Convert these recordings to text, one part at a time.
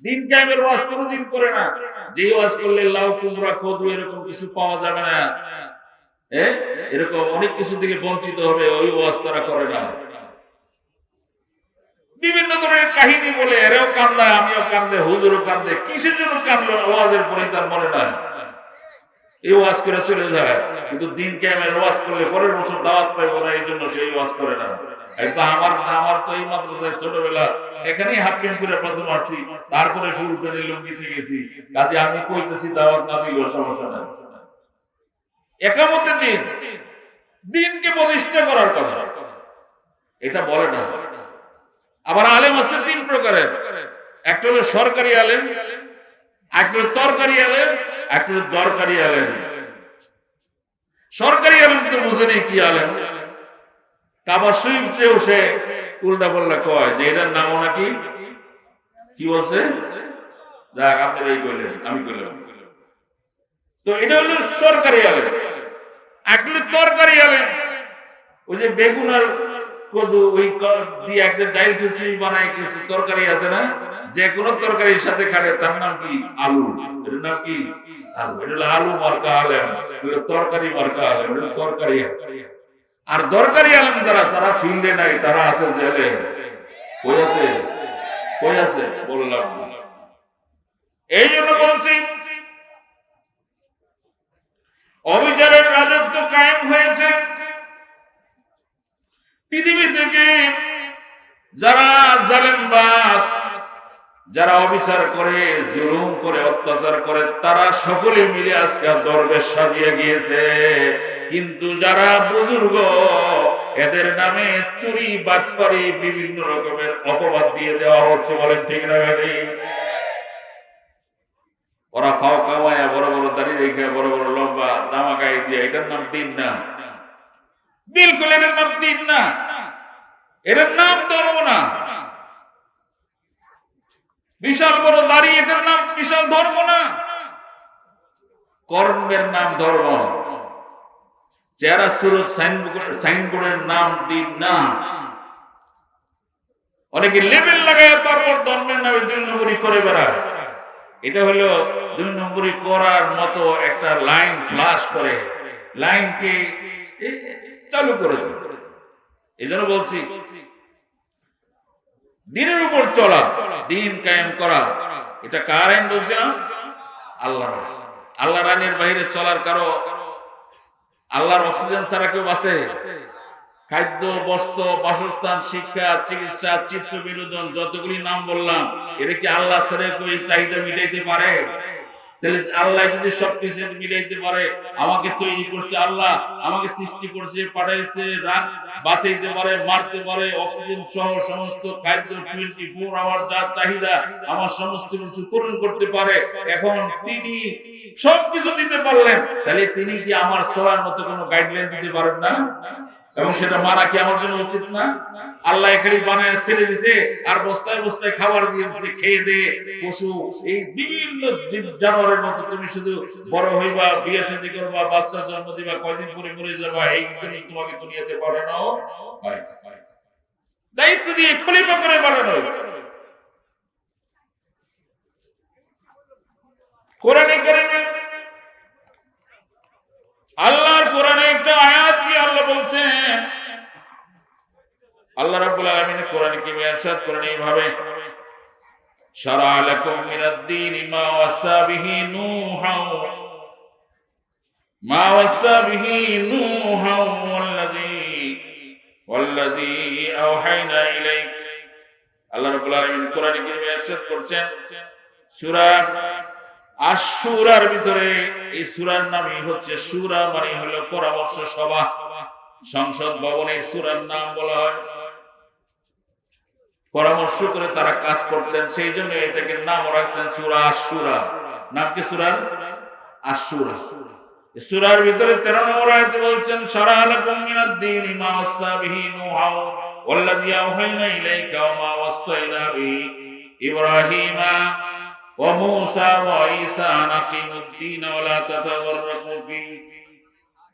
দিন কায়েমের ওয়াজ কোনোদিন করে না। যে ওয়াজ করলে লাউ কুমড়া কদু এরকম কিছু পাওয়া যাবে না, এরকম অনেক কিছু থেকে বঞ্চিত হবে, ওই ওয়াজ তারা করে না। বিভিন্ন ধরনের কাহিনী বলে এরাও কান্দায়, আমিও কান্দে, হুজুরও কান্দে। কিসের জন্য কান্দলো? ওয়াজের পরে তার মনে নাই, এই ওয়াজ করে চলে যায়। কিন্তু দিন কিয়ামের ওয়াজ করলে পরের বছর দাওয়াত পাইব না, এই জন্য সেই ওয়াজ করে না। আমার তো এই মাদ্রাসায় ছোটবেলা এখানেই হাফ প্যান্ট করে প্রথম আসছি, তারপরে ফুল প্যান্ট লুঙ্গিতে গেছি। কাজে আমি কইতেছি দাওয়াত না দিলেও সমস্যা নাই। একামতের দিন, দিনকে প্রতিষ্ঠা করার কথা এটা বলে না। আবার আলেম আছে তিন প্রকারের, একটা হলো সরকারি আলেম, একটা হলো তরকারি আলেম, একটা হলো দরকারি আলেম। সরকারি আলেম তো বুঝেনি কি আলেম, কাবা শরীফেও সে উল্টা পাল্টা কয় যে এটার নামও নাকি কি বলছে, যাক আপনারা এই কইলেন আমি কইলাম। তো এটা হলো সরকারি আলেম। একটা হলো তরকারি আলেম, ওই যে বেগুন আর কদু ওই দিয়ে একটা ডাইল খিচুড়ি বানায় কিছু তরকারি আছে না, যে কোনো তরকারির সাথে খাবে, তার নাম কি আলু। এর নাম কি আলু। এটা হলো আলু মার্কা আলেম, তরকারি মার্কা আলেম, তরকারি। আর দরকারি আলেম যারা, তারা ফিল্ডে নাই, তারা আছে জেলে। কই আছে? কই আছে বললাম না। এই জন্য বলছি অবিচারের রাজত্ব কায়েম হয়েছে পৃথিবী থেকে। যারা জালেমবাজ, যারা অবিচার করে, জুলুম করে, অত্যাচার করে, তারা সকলে মিলে আজকে দরবেশ সাজিয়ে গিয়েছে। কিন্তু যারা বুজুর্গ, এদের নামে চুরি বাটপারি বিভিন্ন রকমের অপবাদ দিয়ে দেওয়া হচ্ছে। বলেন ঠিক না? ওরা ফাও কামায়া বড় বড় দাড়ি রেখে, বড় বড় লম্বা জামা গায়ে দিয়ে, এটার নাম দিন না। বিলকুল এটার নাম দিন না, এটার নাম ধর্ম না। বিশাল বড় দাড়ি, এটার নাম বিশাল ধর্ম না। কর্মের নাম ধর্ম। চেহারা সুরত সাইনবোর্ডের নাম দিন না। অনেকে লেবেল লাগায় তারপর ধর্মের নামে 2 নম্বরই করে বেড়ায়। এটা হলো 2 নম্বরই করার মতো একটা লাইন ফ্লাশ করে, লাইনকে চালু করে দেয়। এই জন্য বলছি দিনের উপর চলা, দিন কায়েম করা, এটা কার আইন বলছিলাম? আল্লাহর। আল্লাহর আইনের বাইরে চলার কারো, আল্লাহর অক্সিজেন ছাড়া কেউ বাঁচে? খাদ্য, বস্ত্র, বাসস্থান, শিক্ষা, চিকিৎসা, চিত্ত বিনোদন, যতগুলি নাম বললাম, এটা কি আল্লাহ ছাড়া কেউ চাহিদা মিটাইতে পারে? তাহলে আল্লাহ যদি সবকিছু মিলাইতে পারে, আমাকে তৈরি করছে আল্লাহ, আমাকে সৃষ্টি করছে, পাঠাইছে, রাত বাঁচাইতে পারে, মারতে পারে, অক্সিজেন সহ সমস্ত খাদ্য 24 আওয়ার যা চাহিদা আমার সমস্ত কিছু পূরণ করতে পারে। এখন তিনি সবকিছু দিতে পারলেন, তাহলে তিনি কি আমার চলার মতো কোনো গাইডলাইন দিতে পারেন না? এবং সেটা মানা কি আমার জন্য উচিত না? আল্লাহ এখানে বানায় ছেড়ে দিছে, আর বস্তায় বস্তায় খাবার দিয়ে দিচ্ছে, খেয়ে দে পশু, এই বিভিন্ন জীব জানোয়ারের মতো তুমি শুধু বড় হইবা, বিয়ে শাদী করবা, বাচ্চা জন্ম দিবা, কয়দিন পরে মরে যাবা, এই জন্য তোমাকে দুনিয়াতে পাঠানো হয়। দায়িত্ব দিয়ে খলিফা করে বানানো। কোরআনে কারিমে, আল্লাহর কোরআনে একটা আয়াত দিয়ে আল্লাহ বলছেন, আল্লাহ রাব্বুল আলামিন কোরআনে কি ইরশাদ করেন এইভাবে, শারা লাকুম মিনাদ-দীন মা ওয়াসা বিহি নূহা ওয়াল্লাযী আওহাইনা ইলাইক। আল্লাহ রাব্বুল আলামিন কোরআনে কি ইরশাদ করছেন সূরা আশ-শূরার ভিতরে, এই সূরার নামই হচ্ছে শূরা, মানে হলো পরামর্শ সভা, সংসদ ভবনে সূরার নাম বলা হয়। পরামর্শ করে তারা কাজ করতেন, সেই জন্য এটাকে নাম রাখছেন সূরা আশ-শূরা। নাম কি সূরার? আশ-শূরা। সূরার ভিতরে 13 নম্বর আয়াতে বলছেন, শারা লাকুম মিনাদ-দীন মা ওয়াসা বিহি নূহা ওয়াল্লাযী আওহাইনা ইলাইকা ওয়া মা ওয়াসাইনা বিহি ইব্রাহিমা ওয়া মূসা ওয়া ঈসা আন আকিমুদ-দীন ওয়া লা তাতাফাররাকু ফীহি।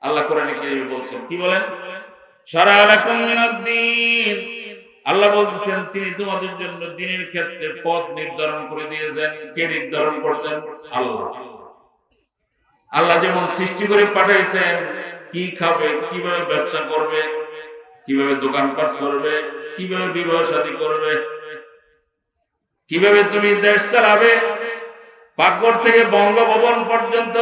আল্লাহ কোরআনে কারীমে বলছেন, কি বলেন? শারা লাকুম মিনাদ-দীন, আল্লাহ বলতেছেন তিনি তোমাদের জন্য দ্বীনের ক্ষেত্রে পথ নির্ধারণ করে দিয়েছেন। কে নির্ধারণ করছেন? আল্লাহ। আল্লাহ যেমন সৃষ্টি করে পাঠাইছেন, কি খাবে, কিভাবে ব্যবসা করবে, কিভাবে দোকানপাট করবে, কিভাবে বিবাহ শাদী করবে, কিভাবে তুমি দেশ চালাবে, পাকঘর থেকে বঙ্গভবন পর্যন্ত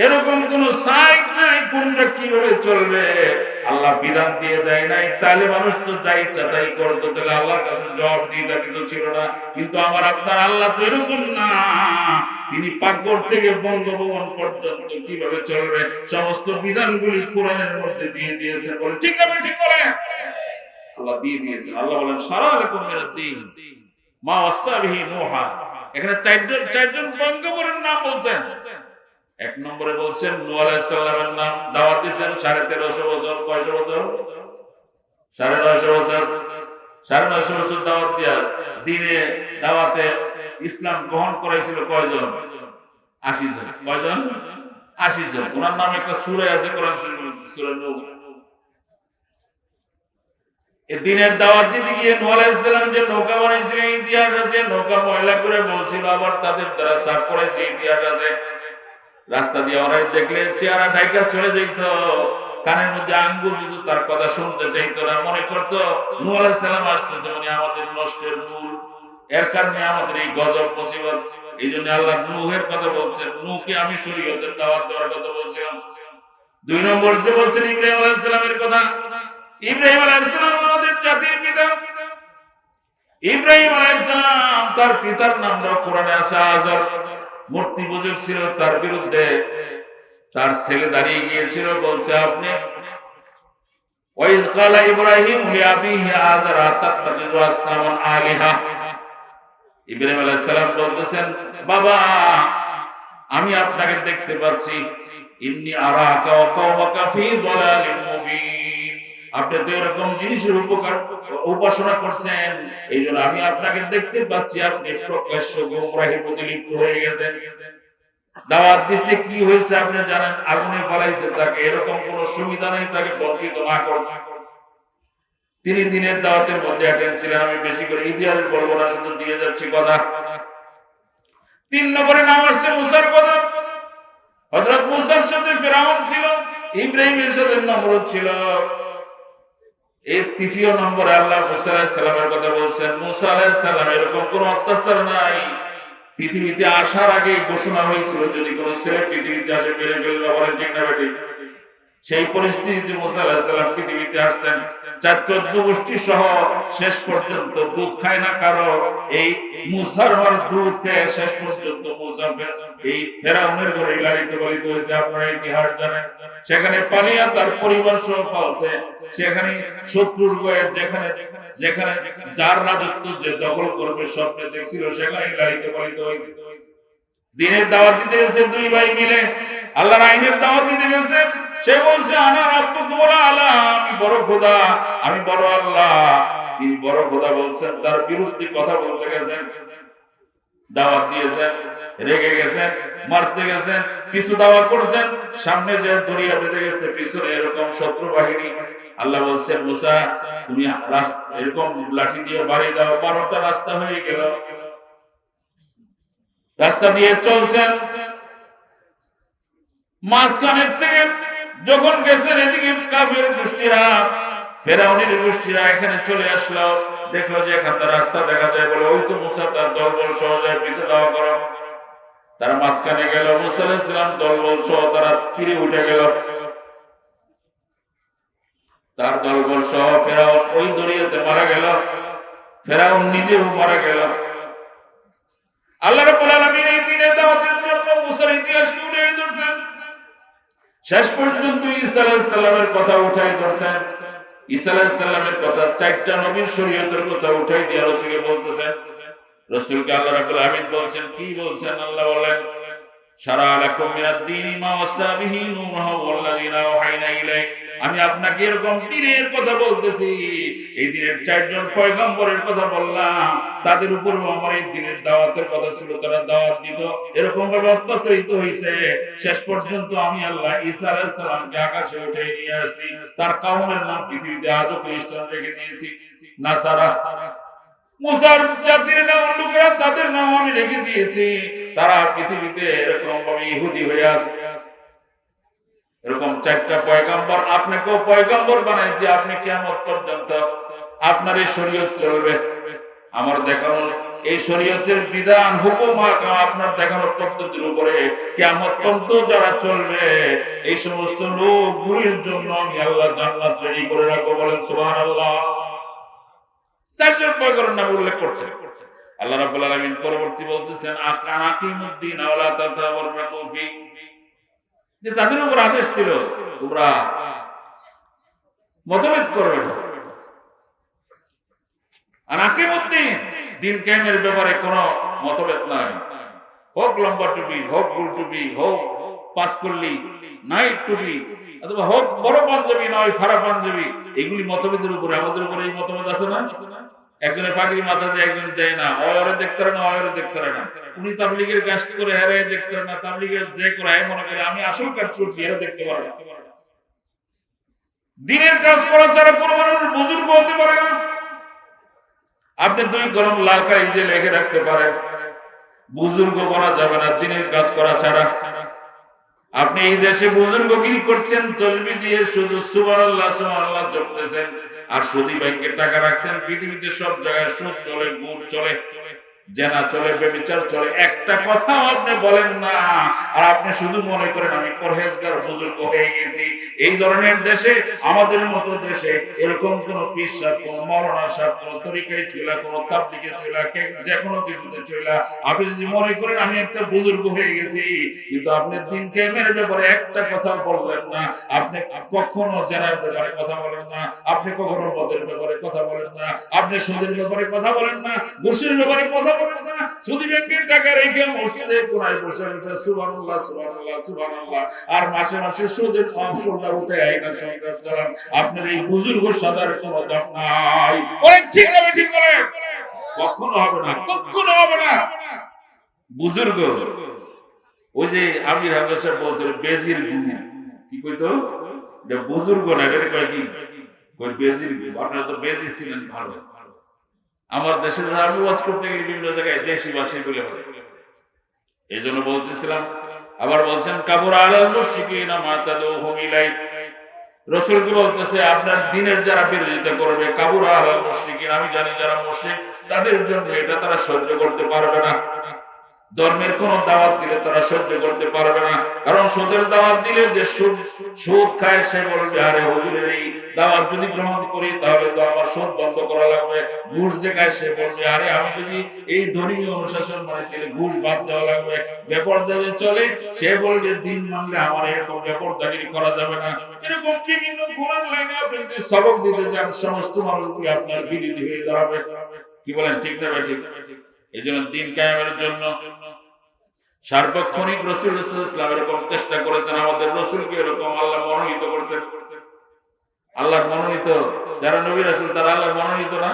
এরকম কোন সাইট নাই কোনটা কিভাবে চলবে আল্লাহ বিধান দিয়ে দেয় নাই। তাহলে মানুষ তো যা ইচ্ছা তাই করতো, তাহলে আল্লাহর কাছে জবাব দিয়ে তার কিছু ছিল না। কিন্তু আমার আপনার আল্লাহ তো এরকম না, তিনি পাকঘর থেকে বঙ্গভবন পর্যন্ত কিভাবে চলবে সমস্ত বিধানগুলি কোরআনের মধ্যে দিয়ে দিয়েছেন। বলে ঠিক আছে, ঠিক বলে আল্লাহ দিয়ে দিয়েছেন। আল্লাহ বলেন সারা আলাইকুম মিনাদ দ্বীন মা ওয়াসা বিহি নূহা। এখানে চারজন পয়গম্বরের নাম বলছেন। এক নম্বরে বলছেন নূহ আলাইহিস সালামের নাম, দাওয়াত দিয়েছেন 1350 বছর। কয়শো বছর? 950 বছর। 950 বছর দাওয়াত দিয়া দ্বীনে দাওয়াতে ইসলাম গ্রহণ করেছিল কয়জন? 80 জন। কয়জন? 80 জন। ওনার নাম একটা সূরা আছে কোরআন শরীফের, সূরা নূহ। এই দ্বীনের দাওয়াত দিতে গিয়ে নূহ আলাইহিস সালাম যে নৌকা বানাইছিলেন ইতিহাস আছে, নৌকা ময়লা করে বলছিল, আবার তাদের দ্বারা সাফ করেছে ইতিহাস আছে। রাস্তা দিয়ে ওরা দেখলে চেহারা ঢাকা চলে যেত, কানের মধ্যে আঙ্গুল দিত, তার কথা শুনতে চাইতো না, মনে করতো নূহ আলাইহিস সালাম আসতেছে মানে আমাদের নষ্টের মূল, এর কারণে আমাদের এই গজব মুসিবত। এই জন্য আল্লাহ নূহের কথা বলছেন, নূহকে আমি শরীয়তের দাওয়াত দেওয়ার কথা বলছিলাম। 2 নম্বর যে বলছেন ইব্রাহিম আলাইহিস সালামের কথা। ইব্রাহিম আলাইহিস সালাম আমাদের জাতির পিতা। ইব্রাহিম আলাইহিস সালাম তার পিতার নামটাও কোরআনে আছে আযর। মূর্তি পূজক ছিল, তার বিরুদ্ধে তার ছেলে দাঁড়িয়ে গিয়েছিল, বলছে আপনি ওয়াইজ ক্বালা ইব্রাহিম লিআবিহি আযর আতাত্তাখিযু আসনামান আলিহা। ইব্রাহিম আলাইহিস সালাম বলতেছেন বাবা আমি আপনাকে দেখতে পাচ্ছি, ইন্নী আরাকা ওয়া কওমাকা ফী দালালিন মুবিন। আপনি তো এরকম জিনিসের উপাসনা করছেন, এই জন্য আমি আপনাকে দেখতে পাচ্ছি আপনি প্রকাশ্য গোমরাহির মধ্যে লিপ্ত হয়ে গেছেন। দাওয়াত দিচ্ছে কি হয়েছে আপনি জানেন? আগুনে ফেলাইছে তাকে, এরকম কোন সুবিধা নেই তাকে বঞ্চিত না করছে। তিনি দিনের দাওয়াতের মধ্যে অ্যাটেন্ড ছিলেন। আমি বেশি করে ইতিহাস বলবো না, শুধু দিয়ে যাচ্ছি কথা। 3 নম্বরে নাম আসছে মুসার কথা। হযরত মুসার সাথে ফিরআউন ছিল, ইব্রাহিমের সাথে নমরুদ ছিল। এই 3য় নম্বরে আল্লাহ মুসা আলাইহিস সালামের কথা বলছেন। মুসা আলাইহিস সালাম এরকম কোন অত্যাচার নাই, পৃথিবীতে আসার আগে ঘোষণা হয়েছিল যদি কোন ছেলে পৃথিবীতে আসে মেরে ফেলবে, বলেন ঠিক না বেঠিক? সেই পরিস্থিতিতে মুসা আলাইহিস সালাম পৃথিবীতে আসছেন। 14 গোষ্ঠী সহ শেষ পর্যন্ত দুধ খায় না কারো, এই মুসার দুধ খেয়ে শেষ পর্যন্ত মুসা এই ফেরাউনের ঘরে লালিত পালিত হয়েছে। আপনারা ইতিহাস জানেন। সেখানে পালিয়া তার পরিবার সহ পালছে, সেখানে শত্রুর ভয়ে যেখানে যেখানে যার রাজত্ব যে দখল করবে স্বপ্নে দেখছিল, সেখানে লালিত পালিত হয়েছে। দ্বীনের দাওয়াত দিতে গেছে 2 ভাই মিলে, আল্লাহর আইনের দাওয়াত দিতে গেছে। সে বলছে আনা রাব্বুকুমুল আলা, আমি বড় খোদা, আমি বড় আল্লাহ। তিনি বড় খোদা বলছেন, তার বিরুদ্ধে কথা বলতে গেছেন, দাওয়াত দিয়েছেন, রেগে গেছেন, মারতে গেছেন, কিছু দাওয়াত করেছেন, সামনে যে দরিয়া বেঁধে গেছে, পিছনে এরকম শত্রু বাহিনী। আল্লাহ বলছেন মুসা তুমি এরকম লাঠি দিয়ে বাড়ি দাও। 12টা রাস্তা হয়ে গেল, রাস্তা দিয়ে চলছেন। মাঝখানের থেকে যখন গেছেন, এদিকে কাফের গোষ্ঠীরা, ফেরাউনের গোষ্ঠীরা এখানে চলে আসলো, দেখলো যে এখান থেকে রাস্তা দেখা যায়, বলে ওই তো মুসা তার দলবল সহ যায়, পিছিয়ে দাওয়া করো। তারা মাঝখানে গেল, মুসা আলাইহিস সালাম দলবল সহ তারা তীরে উঠে গেল। তার দলবল সহ ফেরাউন ওই দরিয়াতে মারা গেল, ফেরাউন নিজেও মারা গেল। আল্লাহ রাব্বুল আলামিন এই দিনের দাওয়াতের জন্য মুসার ইতিহাসকে উঠিয়ে ধরছেন। শেষ পর্যন্ত ঈসা আলাইহিস সালামের কথা উঠাই ধরছেন। ঈসা আলাইহিস সালামের কথা, 4টা নবীর শরীয়তের কথা উঠাই দিয়ে রাসূলকে বলতেছেন। রাসূলকে আল্লাহ রাব্বুল আলামিন বলছেন, কি বলছেন? আল্লাহ বলেন শারা লাকুম মিনাদ দীনি মা ওয়াসা বিহি নূহা ওয়াল্লাযিনা আওহাইনা ইলাইক। আমি আপনাকে এরকম দ্বীনের কথা বলতেছি, এই দ্বীনের 4 জন পয়গম্বরের কথা বললাম, তাদের উপরও আমার এই দ্বীনের দাওয়াতের কথা ছিল, তারা দাওয়াত দিত, এরকম ভাবে অত্যাচারিত হয়েছে। শেষ পর্যন্ত আমি আল্লাহ ঈসা আলাইহিস সালামকে আকাশে উঠিয়ে নিয়ে আসছি, তার কওমের নাম পৃথিবীতে আজও খ্রিস্টান রেখে দিয়েছি। নাসারা। মুসার জাতির নাম লোকেরা তাদের নাম আমি রেখে দিয়েছি, তারা পৃথিবীতে এরকম ভাবে ইহুদি হয়ে আছে। এরকম 4টা পয়গম্বর, আপনাকেও পয়গম্বর বানাইছি, আপনি কিয়ামত পর্যন্ত আপনার এই শরীয়ত চলবে। আমার দেখানো এই শরীয়তের বিধান হুকুম আপনার দেখানোর পদ্ধতির উপরে কিয়ামত পর্যন্ত যারা চলবে, এই সমস্ত লোকগুলির জন্য আমি আল্লাহ জান্নাত রেডি করে রাখবো। বলেন সুবহানাল্লাহ। 4জন পয়গম্বরের নাম উল্লেখ করছে আল্লাহ রাব্বুল আলামিন। পরবর্তী বলতেছেন আকিমুদ্দিন ওয়ালা তাতাওয়াররাকু ফি, যে তাদের উপর আদেশ ছিল তোমরা মতভেদ করবে না। আর আকিমুদ্দিন, দিন কায়েমের ব্যাপারে কোনো মতভেদ নাই। হোক লম্বা টুপি, হোক গোল টুপি, হোক পাঁচকল্লি নাইট টুপি, অথবা হোক বড় পাঞ্জাবি নয় ফাড়া পাঞ্জাবি, এগুলি মতভেদের উপরে। আমাদের উপরে এই মতভেদ আছে না? একজনের পাগড়ি মাথা দিয়ে, একজন দেয় না, অয়রে দেখতে পারে না, অয়রে দেখতে পারে না। উনি তাবলীগের কাজ করে হেরে দেখতে পারে না, তাবলীগের যে করে মনে করে আমি আসল কাজ করছি, এরা দেখতে পারে না। দিনের কাজ করা ছাড়া কোনো মানুষ বুজুর্গ হতে পারে না। আপনি 2 কলম লাল কালি দিয়ে লিখে রাখতে পারেন, বুজুর্গ বলা যাবে না দিনের কাজ করা ছাড়া। আপনি এই দেশে বুজুর্গগিরি করছেন, তসবিহ দিয়ে শুধু সুবহানাল্লাহ সুবহানাল্লাহ জপতেছেন, আর সুদী ব্যাংকে টাকা রাখছেন। পৃথিবীতে সব জায়গায় সুদ চলে, গুণ চলে, জেনা চলে, ব্যভিচার চলে, একটা কথাও আপনি বলেন না। আর আপনি শুধু মনে করেন আমি পরহেজগার বুজুর্গ হয়ে গেছি। এই ধরনের দেশে, আমাদের মতো দেশে এরকম কোন পীর সাহেব, কোন মাওলানা সাহেব, কোন তরিকায় ছিল, কোন তাবলীগে ছিল, যে কোনো কিছুতে ছিল, আপনি যদি মনে করেন আমি একটা বুজুর্গ হয়ে গেছি, কিন্তু আপনি দিন কায়েমের ব্যাপারে একটা কথা বললেন না। আপনি কখনো জেনার ব্যাপারে কথা বলেন না, আপনি কখনো মদের ব্যাপারে কথা বলেন না, আপনি সুদের ব্যাপারে কথা বলেন না, ঘুষের ব্যাপারে কথা বলেন না। সুদী ব্যাংকের টাকা রেখে মসজিদে কোনায় বসে বসে সুবহানাল্লাহ সুবহানাল্লাহ সুবহানাল্লাহ, আর মাসে মাসে সুদের অংশটা উঠে আইনা সংসার চালান। আপনার এই বুজুর্গ সাজার কোনো দাম নাই। ওরে ঠিক হবে, ঠিক বলেন, কখনো হবে না, কখনো হবে না। বুজুর্গ, ওই যে আমির হামজা সাহেব বলতেন বেজির গুরু, কি কইতো, যে বুজুর্গ না, এটা কয় কি, কই বেজির গুরু। আপনারা তো বেজি ছিলেন ভালো। আমার দেশের আমি ওয়াজ করতে গেলে বিভিন্ন জায়গায় দেশি ভাষায় বলে বলে, এই জন্য বলতেছিলাম। আবার বলছেন কাবুরা আলাল মুশরিকিনা মা তাদউহুম ইলাই, রাসূল কি বলতেছে, আপনার দ্বীনের যারা বিরোধিতা করবে, কাবুরা আলাল মুশরিকিন, আমি জানি যারা মুশরিক, তাদের জন্য এটা তারা সহ্য করতে পারবে না। ধর্মের কোন দাওয়াত দিলে তারা সহ্য করতে পারবে না, কারণ সুদের দাওয়াত দিলে যে সুদ খায় সে বলবে আরে হুজুরের এই দাওয়াত যদি গ্রহণ করি তাহলে তো আমার সুদ বন্ধ করা লাগবে। ঘুষ যে খায় সে বলবে আরে আমি যদি এই ধর্মীয় অনুশাসন মানে তাহলে ঘুষ বাদ দেওয়া লাগবে। বেপরদায় চলে সে বলবে দিন মানলে আমার এরকম বেপরদাগিরি করা যাবে না। এরকম বিভিন্ন কোরআন লাইনে আপনি যদি সবক দিতে যান সমস্ত মানুষগুলি আপনার বিরোধী হয়ে দাঁড়াবে। কি বলেন, ঠিক না? ঠিক। এই জন্য দিন কায়েমের জন্য সার্বক্ষণিক রাসূল সাল্লাল্লাহু আলাইহি ওয়াসাল্লাম এরকম চেষ্টা করেছেন। আমাদের রাসূলকে এরকম আল্লাহ মনোনীত করেছেন। আল্লাহর মনোনীত যারা নবী রাসূল তারা আল্লাহর মনোনীত না।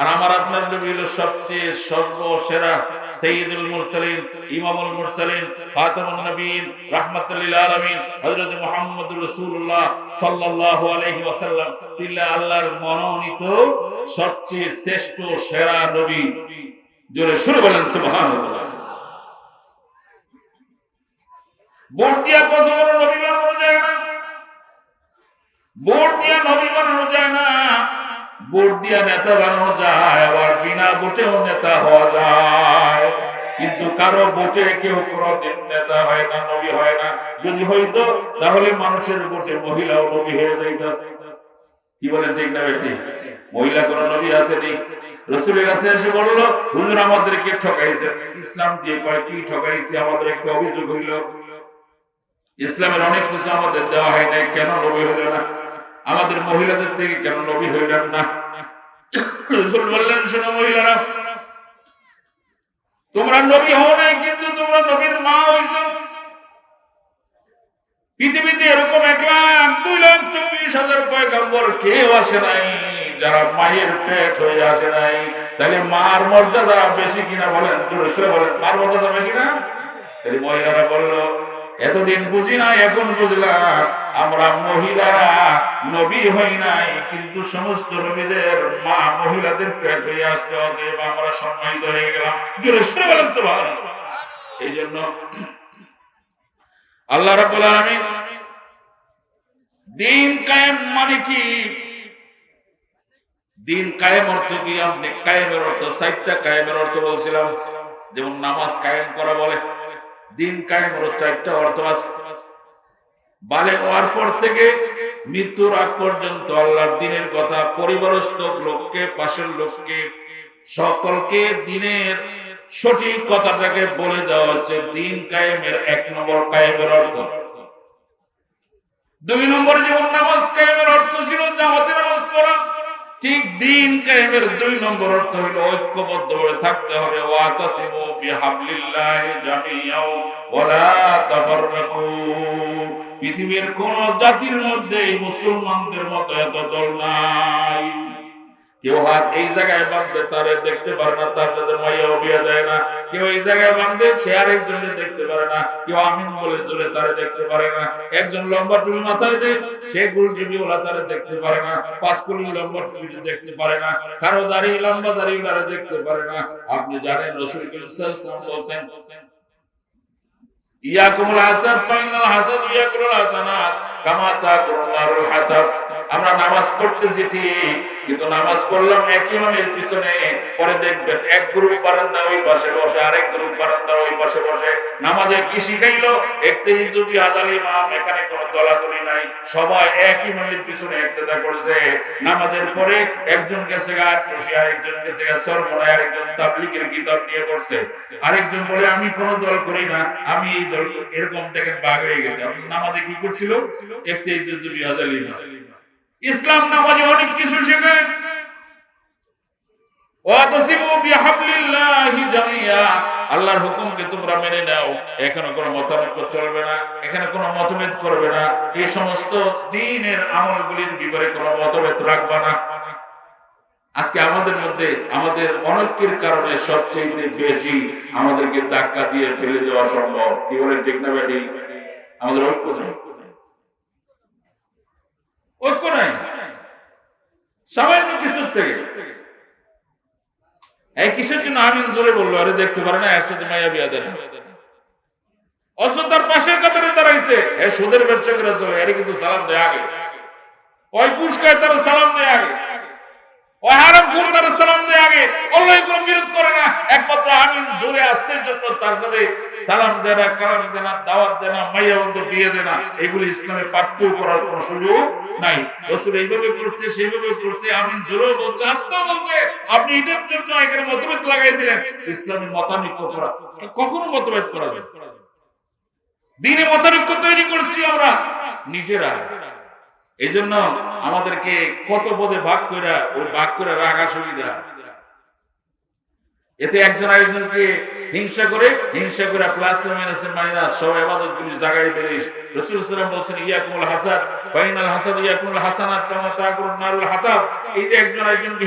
আর আমার আপনার নবী হলো সবচেয়ে সর্বসেরা, সাইয়্যিদুল মুরসালিন, ইমামুল মুরসালিন, খাতামুন নবীন, রাহমাতুল লিল আলামিন, হযরত মুহাম্মদুর রাসূলুল্লাহ সাল্লাল্লাহু আলাইহি ওয়াসাল্লাম তিনি আল্লাহর মনোনীত সবচেয়ে শ্রেষ্ঠ সেরা নবী। জোরে শুরু বলেন সুবহানাল্লাহ। ভোট দিয়া কত বড় নবী বানানো যায় না, ভোট দিয়া নবী বানানো যায় না, ভোট দিয়া নেতা বানানো যায়, আবার বিনা ভোটেও নেতা হওয়া যায়। কিন্তু কারো ভোটে কেউ কোনদিন নেতা হয় না, নবী হয় না। যদি হইতো তাহলে মানুষের ভোটে মহিলাও নবী হয়ে যাইত। কি বলেন, ঠিক না? বেশি মহিলা কোন নবী আসেনি। রাসূলের কাছে এসে বলল হুজুর আমাদেরকে ঠকাইছে, ইসলাম দিয়ে কয় কি ঠকাইছে, আমাদের একটা অভিযোগ হইল ইসলামের অনেক কিছু আমাদের দেওয়া হয় নাই, কেন নবী হইল না? আমাদের মহিলাদের থেকে কেন নবী হইলেন না? রাসূল বললেন শোনো মহিলারা, তোমরা নবী হও নাই কিন্তু তোমরা নবীর মা হইছো। পৃথিবীতে এরকম 1,02,40,000 পয়গম্বর কেউ আসে নাই যারা মায়ের পেট হয়ে আসে নাই। তাহলে মার মর্যাদা বেশি কিনা বলেন, জোরে বলেন, মার মর্যাদা বেশি না? তাহলে মহিলারা বলল এতদিন বুঝি না, এখন বুঝলাম আমরা মহিলারা নবী হই নাই, কিন্তু সমস্ত নবীদের মা মহিলাদের পেট হয়ে আসছে, অতএব আমরা সম্মানিত হয়ে গেলাম। জোরে শুনে বলেন সুবহানাল্লাহ। এই জন্য আল্লাহ রাব্বুল আলামিন দিন কায়েম মানে কি? দিন কায়েম অর্থ কি? আপনি কায়েমের অর্থ, 4টা কায়েমের অর্থ বলছিলাম, যেমন নামাজ কায়েম করা বলে। দিন কায়েমের 4টা অর্থ আছে। বালে হওয়ার পর থেকে মৃত্যুর আগ পর্যন্ত আল্লাহর দিনের কথা পরিবারস্থ লোককে, পাশের লোককে, সকলকে দিনের সঠিক কথাটাকে বলে দেওয়া হচ্ছে দিন কায়েমের 1 নম্বর কায়েমের অর্থ। 2 নম্বরে যেমন নামাজ কায়েমের অর্থ ছিল জামাতে নামাজ পড়া, ঠিক দিন কায়েমের 2 নম্বর অর্থ হলো ঐক্যবদ্ধভাবে থাকতে হবে। ওয়াতাসিমু বিহাবলিল্লাহি জামিআও ওয়ালা তাফাররাকু। পৃথিবীর কোন জাতির মধ্যে মুসলমানদের মতো এত দল নাই। কেউ হাত এই জায়গায় বাঁধবে, তারে দেখতে পারে না, তার সাথে মাইয়াও বিয়ে দেয় না। কেউ এই জায়গায় বাঁধবে, সে আরেকজনের দেখতে পারে না। কেউ আমিন বলে চলে, তারে দেখতে পারে না। একজন লম্বা টুপি মাথায় দেয়, সে গোল টুপি ওলা তারে দেখতে পারে না। 5 কুলি লম্বা টুপি দেখতে পারে না। কারো দাড়ি লম্বা দাড়ি ওলারে দেখতে পারে না। আপনি জানেন রাসূল সাল্লাল্লাহু আলাইহি বলেছেন, ইয়াকুমুল হাসাদ ফাইনাল হাসাদ ইয়াকুলুল হাসানাত কামা তাকুরুন নারুল হাতাব। আমরা নামাজ পড়তেছি ঠিক, কিন্তু নামাজ পড়লাম এক ইমামের পিছনে, পরে দেখবেন এক গ্রুপ বারান্দা ওই পাশে বসে, আরেক গ্রুপ বারান্দা ওই পাশে বসে। নামাজে কি শিখাইলো? ইক্তেদি বি হাযাল ইমাম, এখানে কোনো দলাদলি নাই, সবাই এক ইমামের পিছনে ইক্তেদা করছে। নামাজের পরে একজন গেছে গাছ বসে, আরেকজন গেছে গাছ সরমনায়, আরেকজন তাবলীগের কিতাব নিয়ে বসছে, আরেকজন বলে আমি কোনো দল করি না, আমি এই দল, এরকম দেখেন ভাগ হয়ে গেছে। নামাজে কি করছিল? ইক্তেদি বি হাযাল ইমাম। ইসলাম নামাজে অনেক কিছু শেখায়। ওয়াতাসিমু বিহাবলিল্লাহি জামিআ, আল্লাহর হুকুমকে তোমরা মেনে নাও, এখানে কোনো মতানৈক্য চলবে না, এখানে কোনো মতভেদ করবে না, এই সমস্ত দ্বীনের আমলগুলির ব্যাপারে কোনো মতভেদ রাখবে না। আজকে আমাদের মধ্যে আমাদের অনৈক্যের কারণে সবচেয়ে বেশি আমাদেরকে ধাক্কা দিয়ে ফেলে দেওয়া সম্ভব। কি বলে, ঠিক না বেটি? আমাদের ঐক্য নেই, ঐক্য নাই সামান্য কিছুর থেকে। এই কিসের জন্য আমিন জোরে বললো? আরে দেখতে পারে না এর সাথে মাইয়া বিয়া দেয় না, অথচ তার পাশের কাতারে দাঁড়াইছে, এ সুদের ব্যবসা করে চলে, এর কিন্তু সালাম দেয় আগে। ওই ঘুষ খায়, তারা সালাম দেয় আগে। ওই হারাম খুন, তারা সালাম দেয় আগে। আল্লাহ কোনো বিরোধ করে না, একমাত্র আমিন জোরে আসতে জন্য তার সাথে সালাম দেয় না, কালাম দেয় না, দাওয়াত দেয় না, মাইয়া বন্ধু বিয়ে দেয় না। এগুলি ইসলামে পাঠ্য করার কোনো সুযোগ নাই। রাসূল এইভাবে করছে, সেইভাবে করছে, আমিন জোরেও বলছে, আসতেও বলছে। আপনি এটার জন্য এখানে মতভেদ লাগাই দিলেন। ইসলামে মতানৈক্য করা, কখনো মতভেদ করা যায়? দ্বীনে মতানৈক্য তৈরি করছি আমরা নিজেরা। এই জন্য আমাদেরকে কত পদে ভাগ করে, ওই ভাগ করে রাখা সুবিধা। এতে একজন আরেকজনকে হিংসা করে প্লাস মাইনাস সব ইবাদতগুলি জায়গায় ফেলিস। রাসূল সাল্লাল্লাহু আলাইহি ওয়াসাল্লাম বলেছেন, ইয়াকুমুল হাসাদ ফাইনাল হাসাদ ইয়াকুমুল হাসানাত কামা তাকুরুন নারুল হাতাব। এই যে একজন আরেকজনকে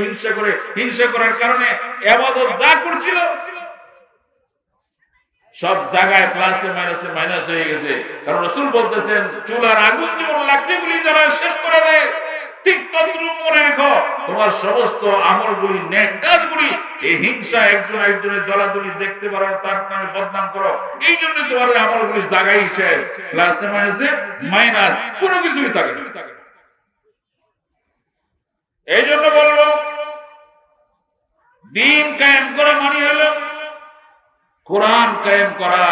হিংসা করার কারণে ইবাদত যা করছিল সব জায়গায় প্লাসে মাইনাসে মাইনাস হয়ে গেছে। কারণ রাসূল বলতেছেন, চুলার আগুন যেমন লাকড়িগুলি যারা শেষ করে দেয়, ঠিক তদ্রূপ মনে রেখো তোমার সমস্ত আমলগুলি, নেক কাজগুলি, এই হিংসা, একজন একজনের দলাদলি দেখতে পারো, তার নামে বদনাম করো, এই জন্য তোমার আমলগুলি জায়গায় শেষ, প্লাসে মাইনাসে মাইনাস, কোনো কিছুই থাকে না। এই জন্য বলবো, দ্বীন কায়েম করা মানে হলো কোরআন কায়েম করা।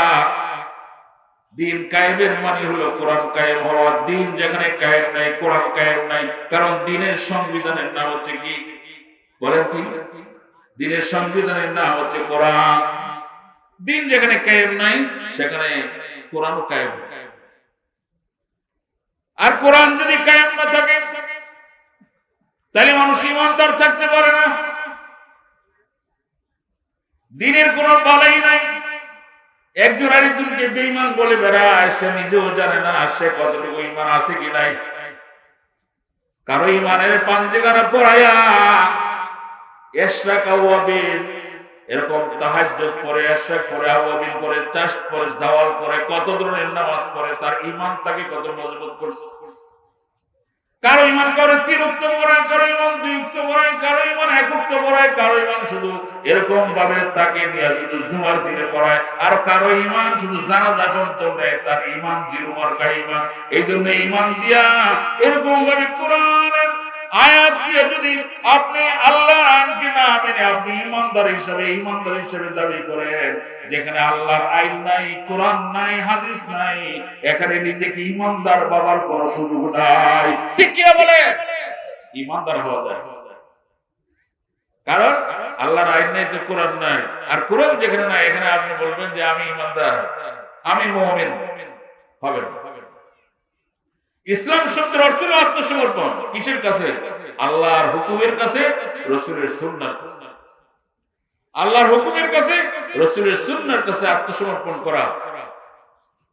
দ্বীন কায়েমের মানে হলো কোরআন কায়েম হওয়া। দ্বীন যেখানে কায়েম নাই, কোরআন কায়েম নাই। কারণ দ্বীনের সংবিধানের নাম হচ্ছে কি? বলেন কি? দ্বীনের সংবিধানের নাম হচ্ছে কোরআন। দ্বীন যেখানে কায়েম নাই, সেখানে কোরআনও কায়েম। আর কোরআন যদি কায়েম না থাকে, তাহলে মানুষ ঈমানদার থাকতে পারে না। দ্বীনের কোন বালাই নাই। একজন আরেকজনকে বেঈমান বলে বেড়ায়, সে নিজেও জানে না সে কতটুকু ঈমান আছে কি নাই। কারো ঈমানের পাঞ্জেগানা পড়াইয়া এশরাকা ওয়া বিল এরকম তাহাজ্জুদ পড়ে, এশা পড়ে, আওয়াবিন পড়ে, চাষ পড়ে, জাওয়াল পড়ে, কত ধরনের নামাজ পড়ে, তার ঈমান তাকে কত মজবুত করছে। কারো ঈমান কারো তিরুক্ত পড়ায়, কারো ঈমান দুইুক্ত পড়ায়, কারো ঈমান একুক্ত পড়ায়, কারো ঈমান শুধু এরকম ভাবে তাকে নিয়ে শুধু জুমার দিনে পড়ায়, আর কারো ঈমান শুধু জানাজা পর্যন্ত নেয়, তার ঈমান জিরো মার্কা ঈমান। এই জন্য ঈমান দিয়া এরকম ভাবে কোরআনের আয়াত দিয়ে যদি আপনি আল্লাহর আইনকে না মেনে আপনি ইমানদার হিসেবে দাবি করেন, যেখানে আল্লাহর আইন নাই, কোরআন নাই, হাদিস নাই, এখানে নিজেকে ইমানদার বাবার কোনো সুযোগ নাই। ঠিক কি বলে? ইমানদার হওয়া যায়, কারণ আল্লাহর আইন নাই তো কোরআন নাই, আর কোরআন যেখানে নাই এখানে আপনি বলবেন যে আমি ইমানদার, আমি মুমিন, হবে না। ইসলাম শব্দের অর্থ হলো আত্মসমর্পণ। কিসের কাছে? আল্লাহর হুকুমের কাছে, রাসূলের সুন্নাহর কাছে। আল্লাহর হুকুমের কাছে, রাসূলের সুন্নাহর কাছে আত্মসমর্পণ করা।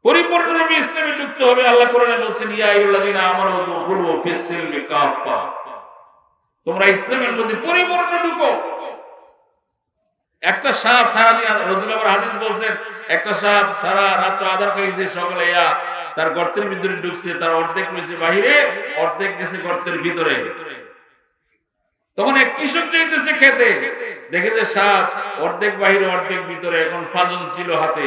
পরিপূর্ণরূপে ইসলামে যুক্ত হবে। আল্লাহ কোরআনে বলছেন, ইয়া আইয়ুহাল্লাযীনা আমানু দুখুলু ফিস-সিলমি কাফা, তোমরা ইসলামের মধ্যে পরিপূর্ণ ঢুকো। একটা সাপ সারাদিন, রাসূল আবার হাদিস বলছেন, একটা সাপ সারা রাত আদার খাইছে, সকালে তার গর্তের ভিতরে ঢুকছে, তার অর্ধেক রয়েছে বাহিরে, অর্ধেক গেছে গর্তের ভিতরে। তখন এক কৃষক যাইতেছে খেতে, দেখেছে সাপ অর্ধেক বাহিরে অর্ধেক ভিতরে, এখন ফাজল ছিল হাতে,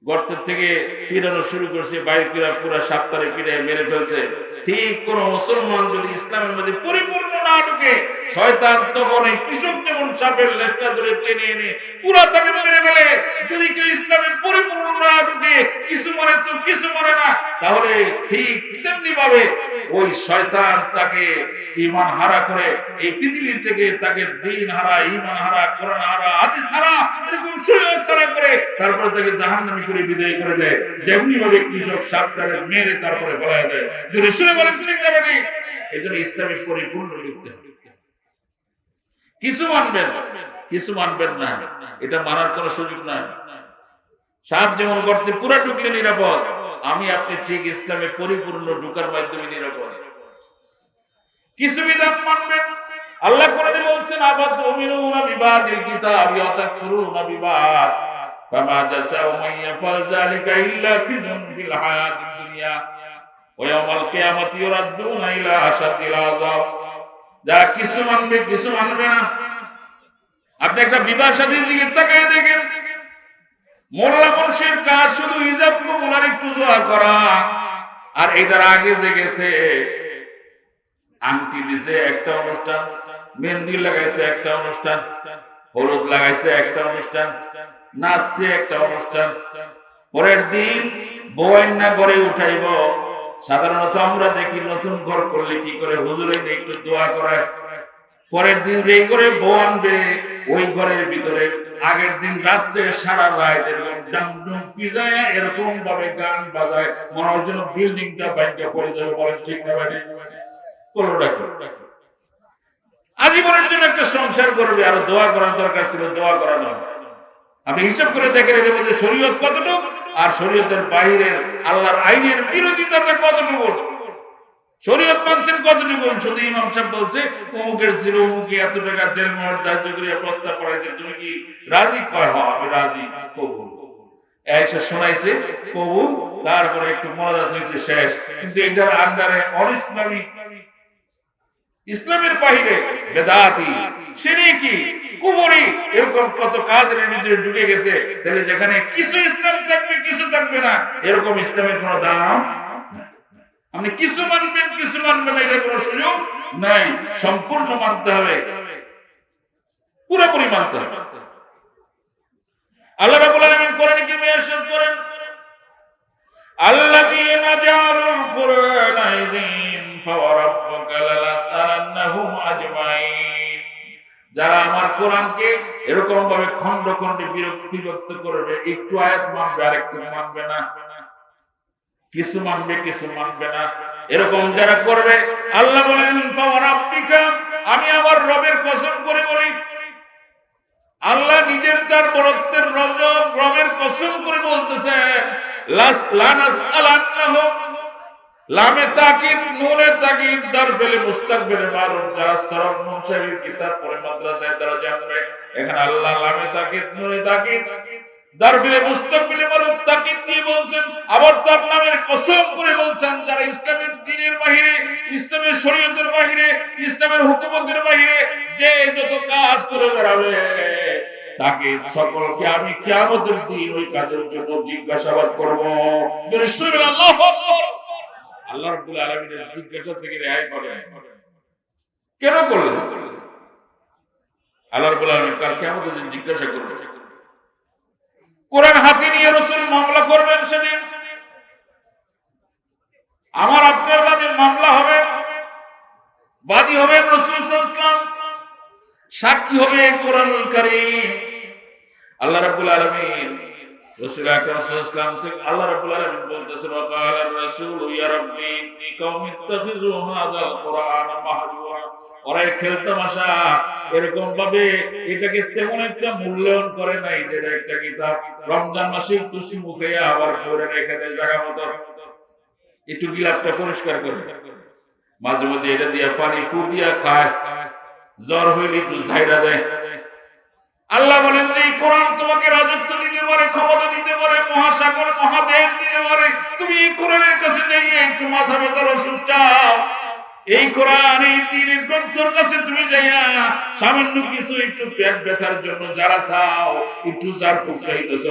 গর্তের থেকে পিড়ানো শুরু করছে, বাইরে পুরা সাপটারে পিড়ায় মেরে ফেলছে। ঠিক কোন মুসলমান যদি ইসলামের মধ্যে পরিপূর্ণ না ঢুকে, শয়তান তখন এই কৃষক যেমন সাপের লেজটা ধরে টেনে এনে পুরা তাকে মেরে ফেলে। যদি কেউ ইসলামের পরিপূর্ণ না ঢুকে, কিছু মরে তো কিছু মরে না, তাহলে ঠিক তেমনি ভাবে ওই শয়তান তাকে ঈমান হারা করে এই পৃথিবী থেকে, তাকে দ্বীন হারা, ঈমান হারা, কোরআন হারা, হাদিস হারা, এরকম শরীয়ত হারা করে তারপরে তাকে জাহান্নামী করে বিদায় করে দেয়। যেমনি ভাবে কৃষক সাপটাকে মেরে তারপরে ফেলায় দেয়। যদি শুনে বলেন ঠিক না ঠিক? এই জন্য ইসলামে পরিপূর্ণ ঢুকতে হবে। কিছু মানবেন, কিছু মানবেন না, এটা মানার কোনো সুযোগ নাই। সাপ যেমন গর্তে পুরা ঢুকলে নিরাপদ, আমি আপনি ঠিক ইসলামে পরিপূর্ণ ঢুকার মাধ্যমে নিরাপদ। কিছু বিধান মানবেন। আল্লাহ কোরআনে বলছেন, আবাতুমিনুনা বিবাদিল কিতাবি ওয়া তাকফুরুনা বিবাদ, ফামা জাযাউ মান ইয়াফআল যালিকা ইল্লা খিজুন ফিল হায়াতিদ দুনিয়া ওয়া ইয়াউমাল কিয়ামাতি ইউরাদ্দুনা ইলা আশাদ্দিল আযাব। যারা কিছু মানবে, কিছু মানবে না। আপনি একটা বিবাহ শাদীর দিকে তাকিয়ে দেখেন, মোল্লা মুন্সির কাজ শুধু হিজাব কবুল আর একটু দোয়া করা, আর এটার আগে যে গেছে আংটি দিছে একটা অনুষ্ঠান, মেহেন্দি লাগাইছে একটা অনুষ্ঠান, হলুদ লাগাইছে একটা অনুষ্ঠান, নাচছে একটা অনুষ্ঠান, পরের দিন বউয়ের ঘরে উঠাইব। সাধারণত আমরা দেখি নতুন ঘর করলে কি করে, হুজুরে একটু দোয়া করায়। পরের দিন যেই ঘরে বউ আনবে, ওই ঘরের ভিতরে আগের দিন রাত্রে সারা রাত এরকম ডামডুম পিজায় এরকম ভাবে গান বাজায়, মনে হয় যেন বিল্ডিংটা ভাঙা পড়ে যাবে। বলেন ঠিক না ভাই? আজীবনের জন্য একটা সংসার করবে, আর দোয়া করার দরকার ছিল, দোয়া করা নয়। আপনি হিসাব করে দেখেন এর মধ্যে শরীয়ত কতটুকু, আর শরীয়তের বাইরের আল্লাহর আইনের বিরোধিতাটা কতটুকু। শরীয়ত মানছেন কতটুকু? শুধু ইমাম সাহেব বলছে অমুকের ছিল, অমুকে এত টাকা দেড় মহর ধার্য করে প্রস্তাব করাইছে, তুমি কি রাজি? কয় হ্যাঁ আমি রাজি, কবুল। এসে শোনাইছে, কবুল, তারপরে একটু মোনাজাত হয়েছে, শেষ। কিন্তু এটার আন্ডারে অনিসলামী, ইসলামের বাহিরে বেদাতি, শিরকি, কুফরি, এরকম কত কাজের ভিতরে ঢুকে গেছে। তাহলে যেখানে কিছু ইসলাম থাকবে, কিছু থাকবে না, এরকম ইসলামের কোনো দাম। আপনি কিছু মানবেন, কিছু মানবেন না, এটা কোনো সুযোগ নাই। সম্পূর্ণ মানতে হবে, পুরোপুরি মানতে হবে। আল্লাহ রাব্বুল আলামিন কোরআনে কারীমে ইরশাদ করেন, আল্লাযীনা জাআলুল কুরআনা ইযীন ফাওয়ারাব্বুকা লানাসআলান্নাহুম আজমাইন। যারা আমার কোরআনকে এরকম ভাবে খন্ড খন্ডে বিভক্ত করবে, একটু আয়াত মানবে আর একটু মানবে না, কিছু মানবে কিছু মানবে না, এরকম যারা করবে, আল্লাহ বলেন ফাওয়ারাব্বিকা, আমি আমার রবের কসম করে বলি, আল্লাহ নিজের তার বরত্বের রবের কসম করে বলতেছেন, লানাসআলান্নাহুম, লামে তাকিদ নুনে তাকিদ দার ফেলে মুস্তাকবিল মারুফ যারা সরফ মুনসাবির কিতাব পড়ে মাদ্রাসায় তারা জানবে এখানে আল্লাহ লামে তাকিদ নুনে তাকিদ দার ফেলে মুস্তাকবিল মারুফ তাকিদ দিয়ে বলছেন আবার তার নামের কসম করে বলছেন যারা ইসলামের দ্বীনের বাহিরে ইসলামের শরীয়তের বাহিরে ইসলামের হুকুমতের বাহিরে যে যত কাজ করে বেড়াবে তাকে সকলকে আমি কিয়ামতের দিন ওই কাজের জন্য জিজ্ঞাসাবাদ করব। জোরে শুনবেন আল্লাহু আকবার। আল্লাহ রাব্বুল আলামিনের জিজ্ঞাসা থেকে রেহাই পাবে কেন করলেন? আল্লাহ রাব্বুল আলামিন কাল কিয়ামতের দিন জিজ্ঞাসা করবে। কোরআন হাতে নিয়ে রাসূল মামলা করবেন সেদিন। আমার আপনার নামে মামলা হবে, বাদী হবেন রাসূল সাল্লাল্লাহু আলাইহি ওয়াসাল্লাম, সাক্ষী হবে কোরআনুল কারীম। আল্লাহ রাব্বুল আলামিন রাসূল আকরাম সাল্লাল্লাহু আলাইহি ওয়াসাল্লাম থেকে আল্লাহ রাব্বুল আলামিন বলতেছেন ওয়াকালা রাসূল ইয়া রাব্বি ইন্নী কওমি ইত্তাখিযু হাযাল কুরআন মাহজুরা। ওরা খেলতামাশা এরকম ভাবে এটাকে তেমন একটা মূল্যায়ন করে নাই যে একটা কিতাব রমজান মাসে একটু মুখে আবার পড়ে রেখে দেয় জায়গা মতো, একটু গিলাপটা পরিষ্কার করে মাঝে মধ্যে এটা দিয়ে পানি ফু দিয়া খায়, জ্বর হইলে একটু ঝাইরা দেয়। আল্লাহ বলেন যে এই কোরআন তোমাকে রাজত্ব দিতে পারে, ক্ষমতা দিতে পারে, মহাসাগর মহাদেব দিতে পারে। তুমি এই কোরআনের কাছে যাইয়ে একটু মাথা ব্যথা রসুন চাও, এই কোরআন এই দ্বীনের গ্রন্থের কাছে তুমি যাইয়া সামান্য কিছু একটু পেট ব্যথার জন্য যারা চাও একটু যার চাইতেছ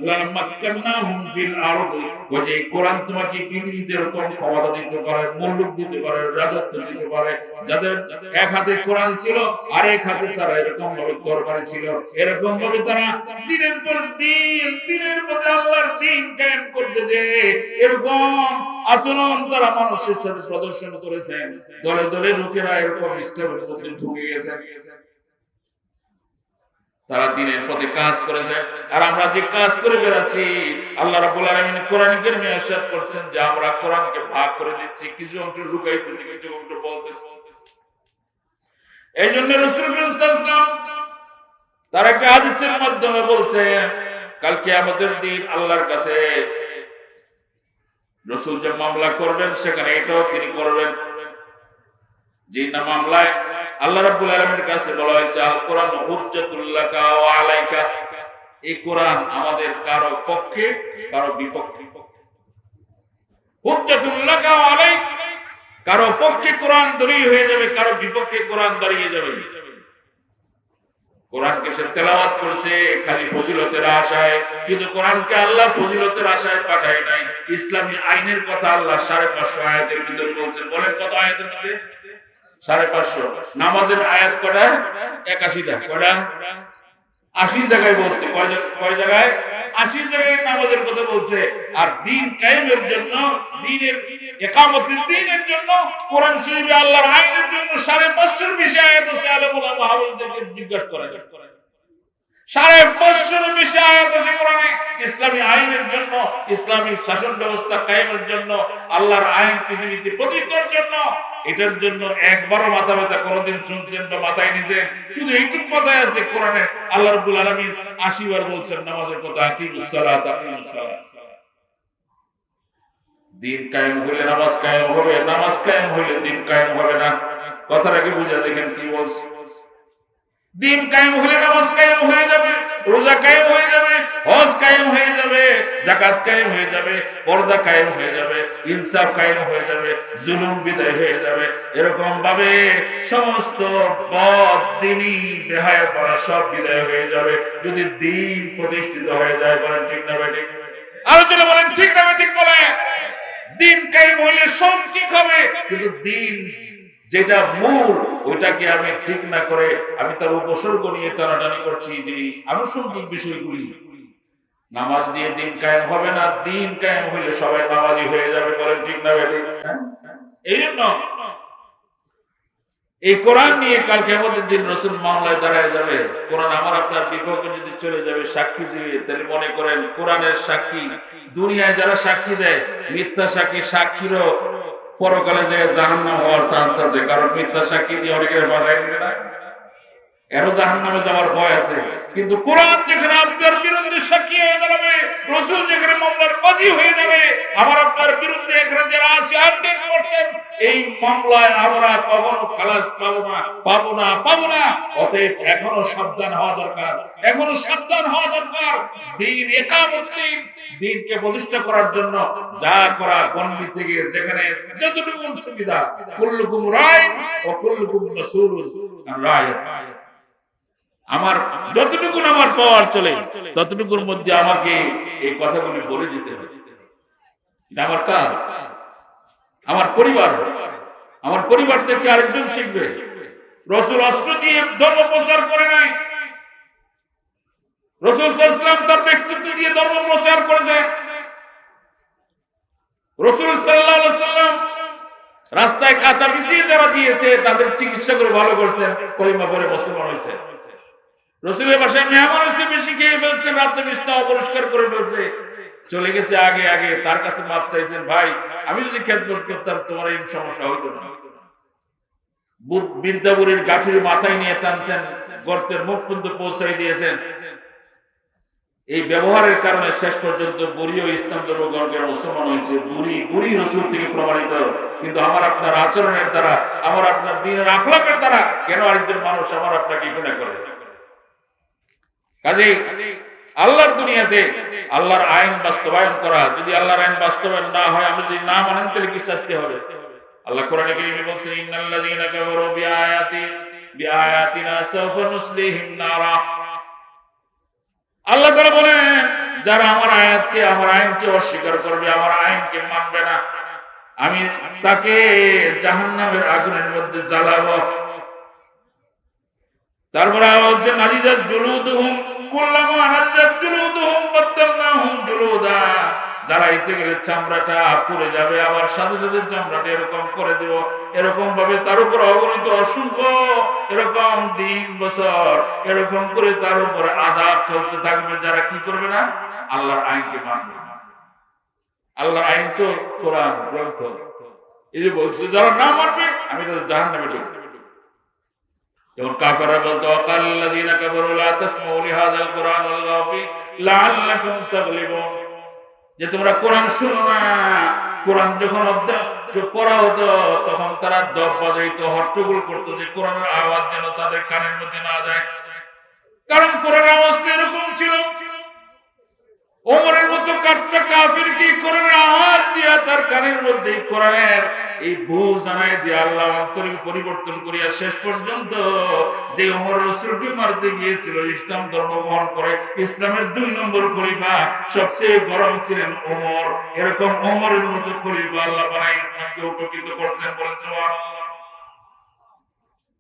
লামাক্কান্নাহুম ফিল আরদি, ওই যে কোরআন তোমাকে পৃথিবীতে এরকম ক্ষমতা দিতে পারে, মুলুক দিতে পারে, রাজত্ব দিতে পারে। যাদের এক হাতে কোরআন ছিল আর এক হাতে তারা এরকম ভাবে তরবারি ছিল, এরকম ভাবে তারা দিনের পর দিন দিনের মধ্যে আল্লাহর দ্বীন কায়েম করতে যে এরকম আচরণ তারা মানুষের সাথে প্রদর্শন করেছেন। দলে দলে লোকেরা এরকম ইসলামের মধ্যে ঢুকে গেছেন, তারা দ্বীনের পথে কাজ করেছেন। আর আমরা যে কাজ করে বেড়াচ্ছি আল্লাহ রাব্বুল আলামিন কোরআন কারীমে ইরশাদ করছেন যে আমরা কোরআনকে ভাগ করে দিচ্ছি, কিছু অংশ লুকাইতেছি, কিছু অংশ বলতেছি। এই জন্য রাসূল সাল্লাল্লাহু আলাইহি ওয়াসাল্লাম তার একটা হাদিসের মাধ্যমে বলছে কাল কিয়ামতের দিন আল্লাহর কাছে রাসূল যে মামলা করবেন সেখানে এটাও তিনি করবেন যে না মামলায় আল্লাহ রাব্বুল আলামিনের কাছে বলা হয়েছে আল কোরআন হুজ্জাতুল লাকা ওয়া আলাইকা, এই কোরআন আমাদের কারো পক্ষে কারো বিপক্ষে। হুজ্জাতুল লাকা ওয়া আলাইক, কারো পক্ষে কোরআন দলিল হয়ে যাবে, কারো বিপক্ষে কোরআন দাঁড়িয়ে যাবে। কোরআনকে সে তেলাওয়াত করছে খালি ফজিলতের আশায়, কিন্তু কোরআনকে আল্লাহ ফজিলতের আশায় পাঠায় নাই। ইসলামী আইনের কথা আল্লাহ 550 আয়াতের ভিতরে বলছেন। বলেন কত আয়াতের মধ্যে? 550। নামাজের আয়াত কয়টা? 81টা। কয়টা? 80 জায়গায় বলছে। কয় জায়গায়? 80 জায়গায় নামাজের কথা বলছে। আর দ্বীন কায়েমের জন্য, দ্বীনের ইকামতের দ্বীনের জন্য কোরআন শরীফে আল্লাহর আইনের জন্য 550 বেশি আয়াত আছে। আলেম ওলামা হাফেজদেরকে জিজ্ঞাসা করা যায়। 550 বেশি আয়াত আছে কোরআনে ইসলামী আইনের জন্য, ইসলামী শাসন ব্যবস্থা কায়েমের জন্য, আল্লাহর আইন পৃথিবীতে প্রতিষ্ঠার জন্য। এটার জন্য একবারও মাথা ব্যথা কোনদিন শুনছেন বা মাথায় নিছেন? শুধু এইটুকু মাথায় আছে কোরআনে আল্লাহ রাব্বুল আলামিন 80 বার বলছেন নামাজের কথা, আকিমুস সালাত আকিমুস সালাত। দ্বীন কায়েম হইলে নামাজ কায়েম হবে, নামাজ কায়েম হইলে দ্বীন কায়েম হবে না। কথাটাকে বুঝা দেখেন কি বলছে। দ্বীন কায়েম হলে নামাজ কায়েম হয়ে যাবে, রোজা কায়েম হয়ে যাবে, হজ কায়েম হয়ে যাবে, যাকাত কায়েম হয়ে যাবে, পর্দা কায়েম হয়ে যাবে, ইনসাফ কায়েম হয়ে যাবে, জুলুম বিদায় হয়ে যাবে। এরকম ভাবে সমস্ত বদ-দ্বীনি বেহায়াপনা সব বিদায় হয়ে যাবে যদি দ্বীন প্রতিষ্ঠিত হয়ে যায়। বলেন ঠিক না বেঠিক? আরো জোরে বলেন ঠিক না বেঠিক? বলেন দ্বীন কায়েম হলে সব ঠিক হবে, কিন্তু দ্বীন যেটা মূল ওইটাকে আমি ঠিক না করে আমি তার উপসর্গ নিয়ে টানাটানি করছি যে আনুষঙ্গিক বিষয়গুলি, নামাজ দিয়ে দ্বীন কায়েম হবে না। দ্বীন কায়েম হইলে সবাই নামাজি হয়ে যাবে। বলেন ঠিক না বেঠিক? এই জন্য এই কোরআন নিয়ে কাল কিয়ামতের দিন রাসূল মামলায় দাঁড়ায় যাবে। কোরআন আমার আপনার বিপক্ষে যদি চলে যাবে সাক্ষী দিবে, তাহলে মনে করেন কোরআনের সাক্ষী দুনিয়ায় যারা সাক্ষী দেয় মিথ্যা সাক্ষী, সাক্ষীরও পরকালে যে জাহান্নাম হওয়ার চান্স আছে, কারণ মিথ্যা সাক্ষী দিয়ে অনেকের বাজায় দিবে না, এরও জাহান্নামে যাওয়ার ভয় আছে। কিন্তু কোরআন যেখানে আপনার বিরুদ্ধে সাক্ষী হয়ে দাঁড়াবে, রাসূল যেখানে মামলার বাদী হয়ে যাবে, আমার আপনার বিরুদ্ধে এখানে যারা আছে আইন করছেন, এই মামলায় আমরা কখনো খালাস পাবো না। অতএব এখনো সাবধান হওয়া দরকার, এখনো সাবধান হওয়া দরকার। দ্বীন ইকামতের, দ্বীনকে প্রতিষ্ঠা করার জন্য যা করা গণবি থেকে যেখানে যতটুকু সুবিধা, কুল্লুকুম রাইন ওয়া কুল্লুকুম মাসউলুন আন রাইয়াতিহি। আমার যতটুকু আমার পাওয়ার চলে ততটুকুর মধ্যে আমাকে এই কথাগুলি বলে দিতে হবে। এটা আমার কাজ, আমার পরিবার থেকে আরেকজন শিখবে। রাসূল অস্ত্র দিয়ে ধর্ম প্রচার করে নাই, রাসূল সাল্লাল্লাহু আলাইহি ওয়াসাল্লাম তার ব্যক্তিত্ব দিয়ে ধর্ম প্রচার করেছেন। রাসূল সাল্লাল্লাহু আলাইহি ওয়াসাল্লাম রাস্তায় কাঁটা বিছিয়ে যারা দিয়েছে তাদের চিকিৎসা করে ভালো করছেন, কলিমা পড়ে মুসলমান হয়েছে। রাসূলের বাসায় মেহমান এসে বেশি খেয়ে ফেলছেন, রাতে বিছানা অপরিষ্কার করে ফেলছে, চলে গেছে আগে তার কাছে মাপ চাইছেন, ভাই আমি যদি খেদমত করতাম তোমার এই সমস্যা হইতো না। বিদ্যাপুরীর গাঠির মাথায় নিয়ে টানছেন, গর্তের মুখ পর্যন্ত পৌঁছাই দিয়েছেন। এই ব্যবহারের কারণে শেষ পর্যন্ত বুড়িও ইসলাম ধর্ম গ্রহণের মুসলমান হয়েছে। বুড়ি রাসূল থেকে প্রমাণিত। কিন্তু আমার আপনার আচরণের দ্বারা, আমার আপনার দ্বীনের আখলাকের দ্বারা কেন আরেকজন মানুষ আমার আপনাকে ঘৃণা করে? কাজেই আল্লাহর দুনিয়াতে আল্লাহর আইন বাস্তবায়ন করা, যদি আল্লাহর আইন বাস্তবায়ন না হয়, আমি যদি না মানেন তাহলে কি শাস্তি হবে? আল্লাহ কোরআনে কারীমে বলেছেন, ইন্নাল্লাযীনা কাফারু বিআয়াতিনা সাওফা নুসলিহিম নারা। আল্লাহ তাআলা বলেন, যারা আমার আইনকে অস্বীকার করবে, আমার আইনকে মানবে না, আমি তাকে জাহান্নামের আগুনের মধ্যে জ্বালাবো। তারপরে বলছেন, নাজিজাত জুলুদুহুম কুল্লামা নাজিজাত জুলুদুহুম বাদদালনাহুম জুলুদা। যারা এতে গেলে চামড়াটা পুড়ে যাবে, আবার সাথে সাথে চামড়াটা এরকম করে দেব। এরকম ভাবে তার উপর অগণিত অসংখ্য এরকম দিন বছর এরকম করে তার উপরে আযাব চলতে থাকবে। যারা কি করবে না? আল্লাহর আইনকে মানবে না। আল্লাহর আইন তো কোরআন গ্রন্থ। এই যে বলছে যারা না মানবে আমি তাদের জাহান্নামে ঢুকবো। যেমন কাফেররা বলতো, ওয়াকাল্লাযীনা কাফারু লা তাসমাউ লিহাযাল কুরআন ওয়ালগাউ ফি লাআল্লাকুম তাগলিবুন, যে তোমরা কোরআন শুনো না। কোরআন যখন পড়া হতো তখন তারা দপ বাজাইতো, হট্টগোল করতো যে কোরআনের আওয়াজ যেন তাদের কানের মধ্যে না যায়। কারণ কোরআনের আওয়াজটা এরকম ছিল, ওমরের মতো কাটটা কাফির কি কোরআনের আওয়াজ দিয়া তার কানের মধ্যে কোরআনের এই বুঝ জানায় যে আল্লাহ অন্তরীণ পরিবর্তন করিয়া শেষ পর্যন্ত যে ওমর রাসূলকে মারতে গিয়েছিল, ইসলাম ধর্ম গ্রহণ করে ইসলামের 2 নম্বর খলিফা সবচেয়ে গরম ছিলেন ওমর। এরকম ওমরের মতো খলিফা আল্লাহ বানাই ইসলামকে উপকৃত করছেন। বলেন সুবহানাল্লাহ।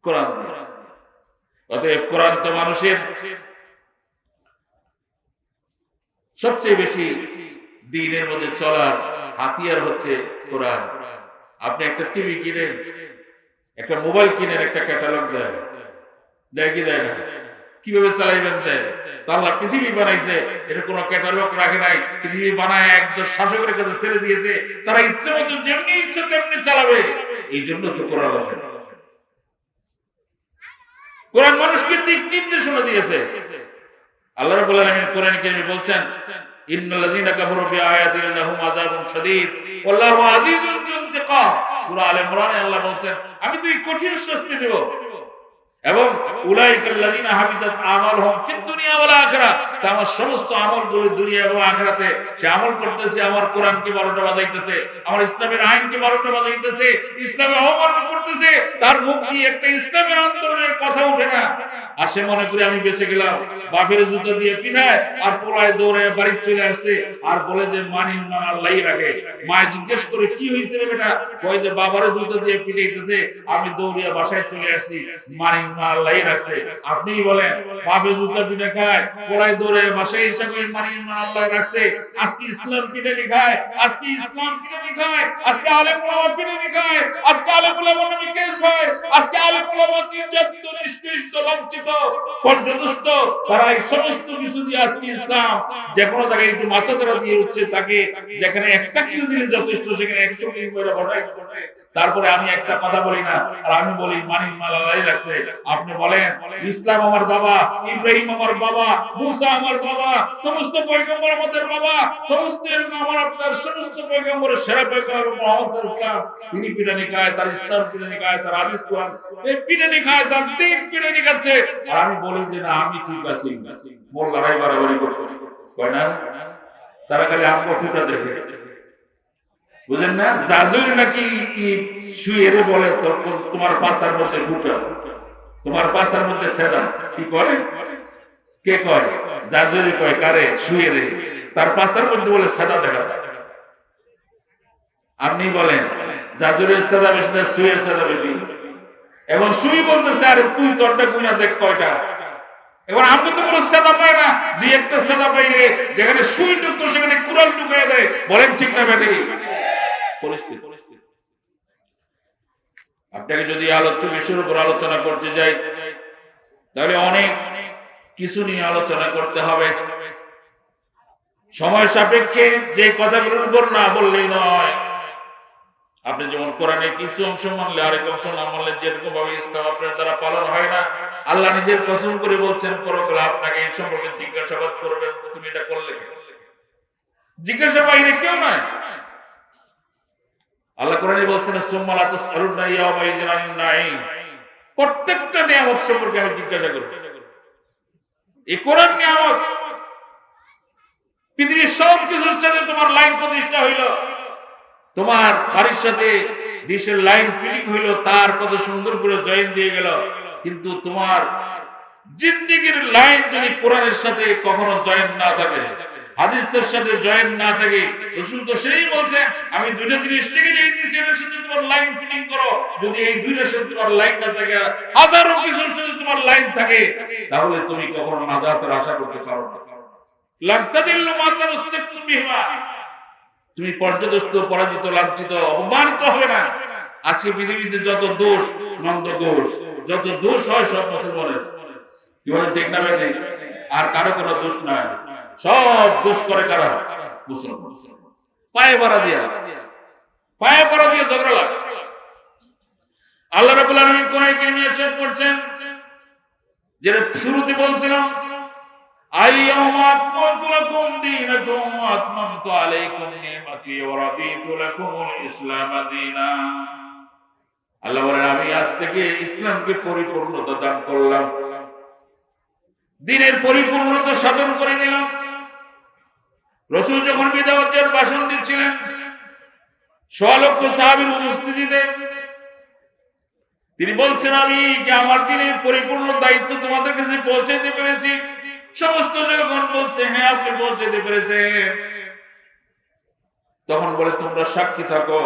কোরআন, অতএব কোরআন তো মানুষের সবচেয়ে বেশি দ্বীনের মধ্যে চলার হাতিয়ার হচ্ছে কোরআন। আপনি একটা টিভি কিনেন, একটা মোবাইল কিনেন, একটা ক্যাটালগ দেয় কি দেয় না? কিভাবে চালাইবেন দেয়। আল্লাহ পৃথিবী বানাইছে, এটা কোনো ক্যাটালগ রাখে নাই। পৃথিবী বানায় একদম শাসকের কাছে ছেড়ে দিয়েছে, তারা ইচ্ছে মতো যেমনি ইচ্ছে তেমনি চালাবে। এই জন্য তো কোরআন আছে। কোরআন মানুষকে দিক নির্দেশনা দিয়েছে। আল্লাহ রাব্বুল আলামিন কোরআনে কারীমে বলছেন, ইন্নাল্লাযীনা কাফারু বিআয়াতিনা লাহুম আযাবুন শাদীদ ওয়াল্লাহু আযীজুন যুল ইনতিকাম। সূরা আলে ইমরানে আল্লাহ বলছেন, আমি তো কঠিন শাস্তি দেব। এবং উলাইকাল্লাযীনা হাবিতাত আমালুহুম ফিদ দুনিয়া ওয়াল আখিরাহ, আমার সমস্ত আমলগুলো দুনিয়া এবং আখিরাতে সে আমল করতেছে, আমার কোরআনকে 12টা বাজাইতেছে, আমার ইসলামের আইনকে 12টা বাজাইতেছে, ইসলামে অমান্য করতেছে, তার মুখ দিয়ে একটা ইসলামের আন্দোলনের কথা ওঠে না। আর সে মনে করে আমি বেঁচে গেলাম। বাপের জুতো দিয়ে পিঠায় আর পোলায় দৌড়ে বাড়ি চলে আসছে আর বলে যে মানি মান আল্লাহই রাখে। মায় জিজ্ঞেস করে, কি হয়েছে রে বেটা? কয় যে বাবার জুতো দিয়ে পিটাইতেছে, আমি দৌড়িয়া বাসায় চলে আসছি, মানি মান আল্লাহই রাখছে। আপনি বলেন বাপের জুতো পিঠা খায়, পোলায় দৌড়ে বাসায় এসে কই মানি মান আল্লাহ রাখছে। আজকে ইসলাম পিঠানি খায়, আজকে ইসলাম পিঠানি খায়, আজকে আলেম ওলামা পিঠানি খায়, আজকে আলেম ওলামা নামে কেস হয়, আজকে আলেম ওলামা নির্যাতিত, নিষ্পেষিত, লাঞ্ছিত, পর্যদস্ত, তারা এই সমস্ত কিছু দিয়ে আজকে ইসলাম যে কোনো জায়গায় একটু মাছা ধরা দিয়ে উঠছে। তাকে যেখানে একটা কিল দিলে যথেষ্ট, সেখানে 100 কিল করে বড়াই করছে। তারপরে আমি একটা কথা বলি না, আর আমি বলি মানিক মালালাই রাখছে। আপনি বলেন ইসলাম আমার বাবা, ইব্রাহিম আমার বাবা, মুসা আমার বাবা, সমস্ত পয়গম্বর আমাদের বাবা, সমস্ত আমার আপনার সমস্ত পয়গম্বরের সেরা পয়গম্বর মুহাম্মদ সাল্লাল্লাহু আলাইহি ওয়াসাল্লাম, তিনি পিটানি খায়, তার ইসলাম পিটানি খায়, তার হাদিস কোরআন এই পিটানি খায়, তার দিন পিটানি খাচ্ছে। আর আমি বলি যে না আমি ঠিক আছি, মোল্লারাই বাড়াবাড়ি করতেছে, কয় না? তারা খালি আমগো ফুটা দেখে, বুঝেন না? জাজুর নাকি শুয়ে বলে তোমার পাছার মধ্যে ফুটা, তোমার পাছার মধ্যে সেদা, কি করে? কে কয়? জাজুরি কয় কারে? শুয়ে তার পাছার মধ্যে বলে সেদা দেখা। আপনি বলেন জাজুরের সেদা বেশি না শুয়ের সেদা বেশি? এবং শুই বলতেছে আরে তুই তোরটা গুণা দেখ কয়টা। এবার আমি তো কোনো সেদা পাই না, দুই একটা সেদা পাইলে যেখানে শুই ঢুকতো সেখানে কুড়াল ঢুকিয়ে দেয়। বলেন ঠিক না বেটি? পরিস্থিতি। আপনাকে যদি আলোচ্য বিষয়ের উপর আলোচনা করতে যাই তাহলে অনেক কিছু নিয়ে আলোচনা করতে হবে। সময় সাপেক্ষে যে কথাগুলোর উপর না বললেই নয়। আপনি যেমন কোরআনের কিছু অংশ মানলে আরেক অংশ না মানলে যেরকম ভাবে ইসলাম আপনার দ্বারা পালন হয় না, আল্লাহ নিজের কসম করে বলছেন পরকালে আপনাকে এই সম্পর্কে জিজ্ঞাসাবাদ করবেন, তুমি এটা করলে কেন? জিজ্ঞাসা বাইরে কেউ নয়। আল্লাহ কোরআনে বলছেন সুম্মা লা তুসআলুনা ইয়াওমা ইযিন আনিন নাঈম, প্রত্যেকটা নিয়ামত সম্পর্কে আমি জিজ্ঞাসা করব। এই কোরআন নিয়ামত, পৃথিবীর সব কিছুর সাথে তোমার লাইন প্রতিষ্ঠা হইল, তোমার বাড়ির সাথে ডিশের লাইন ফিটিং হইল, তার কত সুন্দর করে জয়েন দিয়ে গেল, কিন্তু তোমার জিন্দেগীর লাইন যদি কোরআনের সাথে কখনো জয়েন না থাকে, হাদিসের সাথে জয়েন না থাকে, রাসূল তো সেই বলছে আমি দুইটা জিনিস থেকে যেই দিয়েছি এর সাথে তোমার লাইন ফিটিং করো। যদি এই দুইটার সাথে তোমার লাইন না থাকে, হাজারো কিছুর সাথে তোমার লাইন থাকে, তাহলে তুমি কখনো নাজাতের আশা করতে পারো না। লান্তাদিল্লু মা তামসসাকতুম বিহিমা, তুমি পর্যদস্ত, পরাজিত, লাঞ্ছিত, অপমানিত হবে না। আজকে পৃথিবীতে যত দোষ, মন্দ দোষ, যত দোষ হয় সব মুসলমানের, কি বলেন ঠিক না বেটি? আর কারো কোনো দোষ নাই, সব দোষ করে কারা? মুসলমান। পায়ে পাড়া দিয়ে ঝগড়া লাগে। আল্লাহ রাব্বুল আলামিন কোরআনে কারীমে ইরশাদ করছেন, যেটা শুরুতে বলছিলাম, আইয়াউমা আকমালতু লাকুম দীনাকুম ওয়া আতমামতু আলাইকুম নি'মাতি ওয়া রাদিতু লাকুমুল ইসলাম দীনা। আল্লাহ বলেন আমি আজ থেকে ইসলামকে পরিপূর্ণতা দান করলাম, দ্বীনের পরিপূর্ণতা সাধন করে দিলাম। রাসূল যখন বিদায় হজ্জের ভাষণ দিচ্ছিলেন, ১৬ লক্ষ সাহাবীর উপস্থিতিতে তিনি বলছেন আমি কি আমার দ্বীনের পরিপূর্ণ দায়িত্ব তোমাদের কাছে পৌঁছাতে পেরেছি? সমস্ত জনগণ বলছে হ্যাঁ আপনি পৌঁছাতে পেরেছেন। তখন বলে তোমরা সাক্ষী থাকো,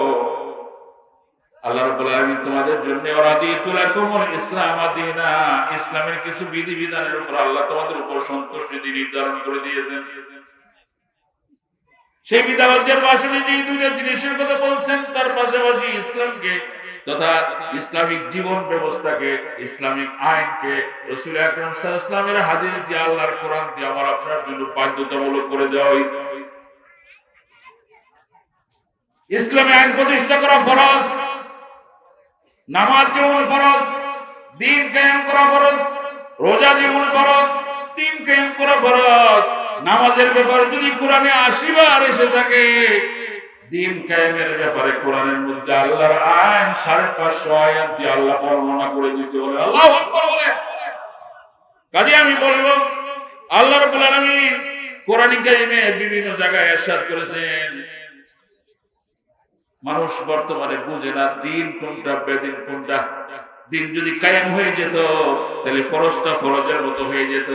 আল্লাহ রাব্বুল আলামিন তোমাদের জন্য রাদিতু লাকুমুল ইসলাম দীনা, ইসলামের কিছু বিধিবিধানের উপর আল্লাহ তোমাদের উপর সন্তুষ্টি নির্ধারণ করে দিয়েছেন। সেই বিদায় হজ্জের ভাষণে যে দুইটা জিনিসের কথা বলছেন, তার পাশাপাশি ইসলামকে তথা ইসলামিক জীবন ব্যবস্থাকে, ইসলামিক আইনকে রাসূল আকরাম সাল্লাল্লাহু আলাইহি ওয়াসাল্লামের হাদিস দিয়ে, আল্লাহর কোরআন দিয়ে আমার আপনার জন্য বাধ্যতামূলক করে দেওয়া হয়েছে। ইসলামে আইন প্রতিষ্ঠা করা ফরজ, নামাজ যেমন ফরজ, দ্বীন কায়েম করা ফরজ, রোজা যেমন ফরজ, দ্বীন কায়েম করা ফরজ। নামাজের ব্যাপারে যদি কোরআনে ৮০ বার এসে থাকে, দ্বীন কায়েমের ব্যাপারে কোরআনের মধ্যে আল্লাহর আইন ৫৫০ আয়াত দিয়ে আল্লাহ বর্ণনা করে দিয়েছে। বলে আল্লাহু আকবার বলে। কাজে আমি বলবো আল্লাহ রাব্বুল আলামিন কোরআনে কারীমে বিভিন্ন জায়গায় ইরশাদ করেছেন, মানুষ বর্তমানে বুঝে না দ্বীন কোনটা বেদিন কোনটা। দ্বীন যদি কায়েম হয়ে যেত তাহলে ফরজটা ফরজের মতো হয়ে যেত।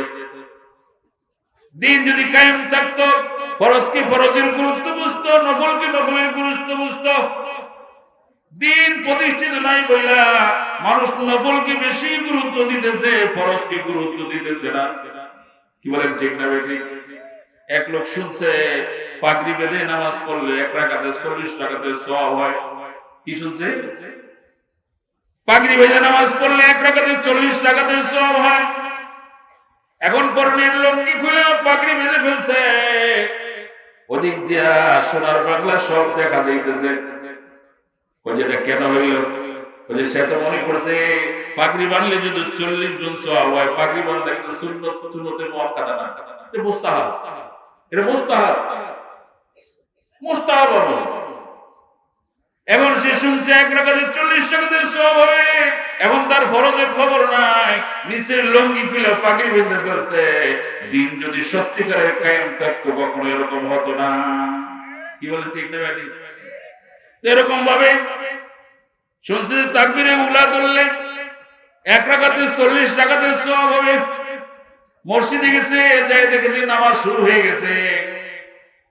দ্বীন যদি কায়েম থাকতো, ফরজ কি ফরজের গুরুত্ব বুঝতো, নফল কি নফলের গুরুত্ব বুঝতো। দ্বীন প্রতিষ্ঠিত নাই বইলা মানুষ নফলকে বেশি গুরুত্ব দিতেছে, ফরজকে গুরুত্ব দিতেছে না। কি বলেন ঠিক না বেটি? এক লোক শুনছে পাগড়ি বেঁধে নামাজ পড়লে ১ রাকাতে ৪০ টাকাতে সওয়াব হয়। কি শুনছে? পাগড়ি বেঁধে নামাজ পড়লে ১ রাকাতে ৪০ টাকাতে সওয়াব হয়। এখন পরনের লুঙ্গি খুলে পাগড়ি বেঁধে ফেলছে, ওদিক দিয়া সোনার বাংলা সব দেখা যাইতেছে। যেটা কেন হইল, সে তো মনে করছে পাগড়ি বানলে যদি 40 জন সওয়াব হয়, পাগড়ি বানলে কিন্তু সুন্নতের মদ কাটা না, এটা মুস্তাহাব, এটা মুস্তাহাব মুস্তাহাব হবে। এখন সে শুনছে 1 রাকাতে 40 রাকাতের সওয়াব হবে, এখন তার ফরজের খবর নাই, নিচের লুঙ্গি খুলে পাগড়ি বেঁধে ফেলছে। দিন যদি সত্যিকারের কায়েম থাকতো কখনো এরকম হতো না। কি বলে ঠিক না ভাই? এরকম ভাবে শুনছে যে তাকবীরে উলা ধরলে 1 রাকাতে 40 রাকাতের সওয়াব হবে। মসজিদে গেছে, যাই দেখেছে নামাজ শুরু হয়ে গেছে,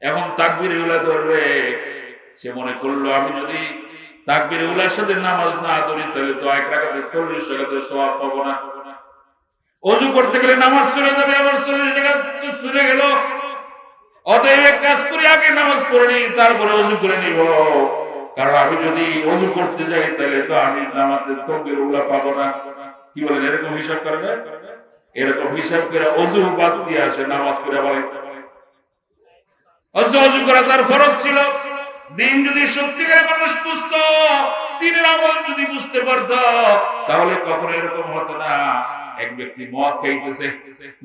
এখন তাকবীরে উলা ধরবে। সে মনে করলো আমি যদি তাকবীরে উলার সাথে নামাজ না ধরি তাহলে তো 1 রাকাতে 40 রাকাতের সওয়াব পাবো না। ওযু করতে গেলে নামাজ চলে যাবে, আবার 40 রাকাত চলে গেল। অতএব এক কাজ করি, আগে নামাজ পড়ে নিই, তারপরে ওযু করে নিব। কারণ আমি যদি ওযু করতে যাই তাহলে তো আমি নামাজের তাকবীরে উলা পাবো না। কি বলেন, এরকম হিসাব করে না? এরকম হিসাব করে ওযু বাদ দিয়ে আসে নামাজ পড়ে বলাইছে। ওযু করা তার ফরজ ছিল। দিন যদি সত্যিকারের মানুষ বুঝতো, দিনের আমল যদি বুঝতে পারত, তাহলে কখনো এরকম হতো না। এক ব্যক্তি মদ খাইতেছে,